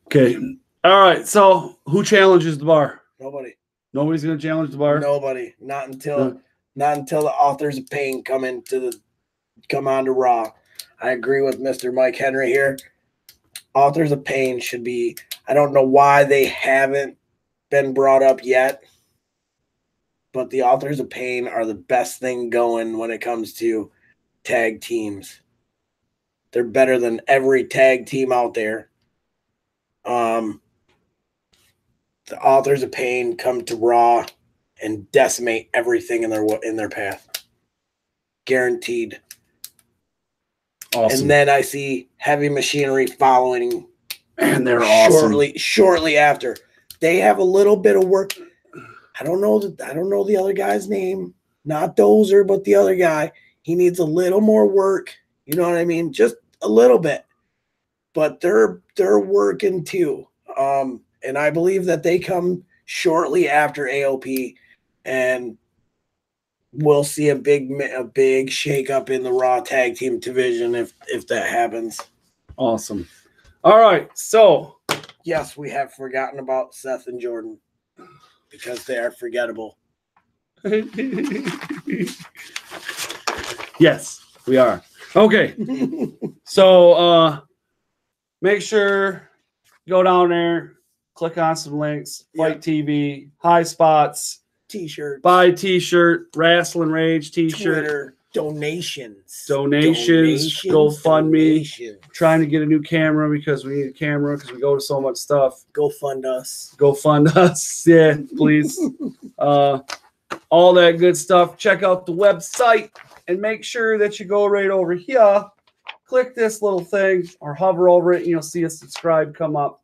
Okay. All right. So who challenges the Bar? Nobody. Nobody's going to challenge the Bar? Nobody. Not until the Authors of Pain come on to Raw. I agree with Mr. Mike Henry here. Authors of Pain should be. I don't know why they haven't been brought up yet, but the Authors of Pain are the best thing going when it comes to tag teams. They're better than every tag team out there. the authors of pain come to Raw and decimate everything in their path. Guaranteed. Awesome. And then I see Heavy Machinery following, and they're awesome. Shortly after. They have a little bit of work. I don't know the other guy's name. Not Dozer, but the other guy. He needs a little more work. You know what I mean? Just a little bit. But they're working too. And I believe that they come shortly after AOP, and we'll see a big shake up in the Raw Tag Team division if that happens. Awesome. All right. So yes, we have forgotten about Seth and Jordan because they are forgettable. Yes, we are. Okay. So make sure go down there, click on some links, Fight TV, High Spots, T-shirts, buy T-shirt, Rasslin Rage T-shirt, Twitter, donations, GoFundMe. Trying to get a new camera because we need a camera because we go to so much stuff. Go fund us. Go fund us. Yeah, please. All that good stuff. Check out the website and make sure that you go right over here. Click this little thing or hover over it and you'll see a subscribe come up.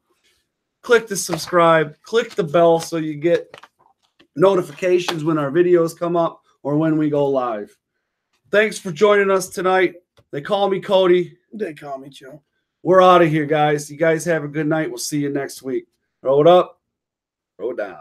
Click the subscribe. Click the bell so you get notifications when our videos come up or when we go live. Thanks for joining us tonight. They call me Cody. They call me Joe. We're out of here, guys. You guys have a good night. We'll see you next week. Throw it up. Throw it down.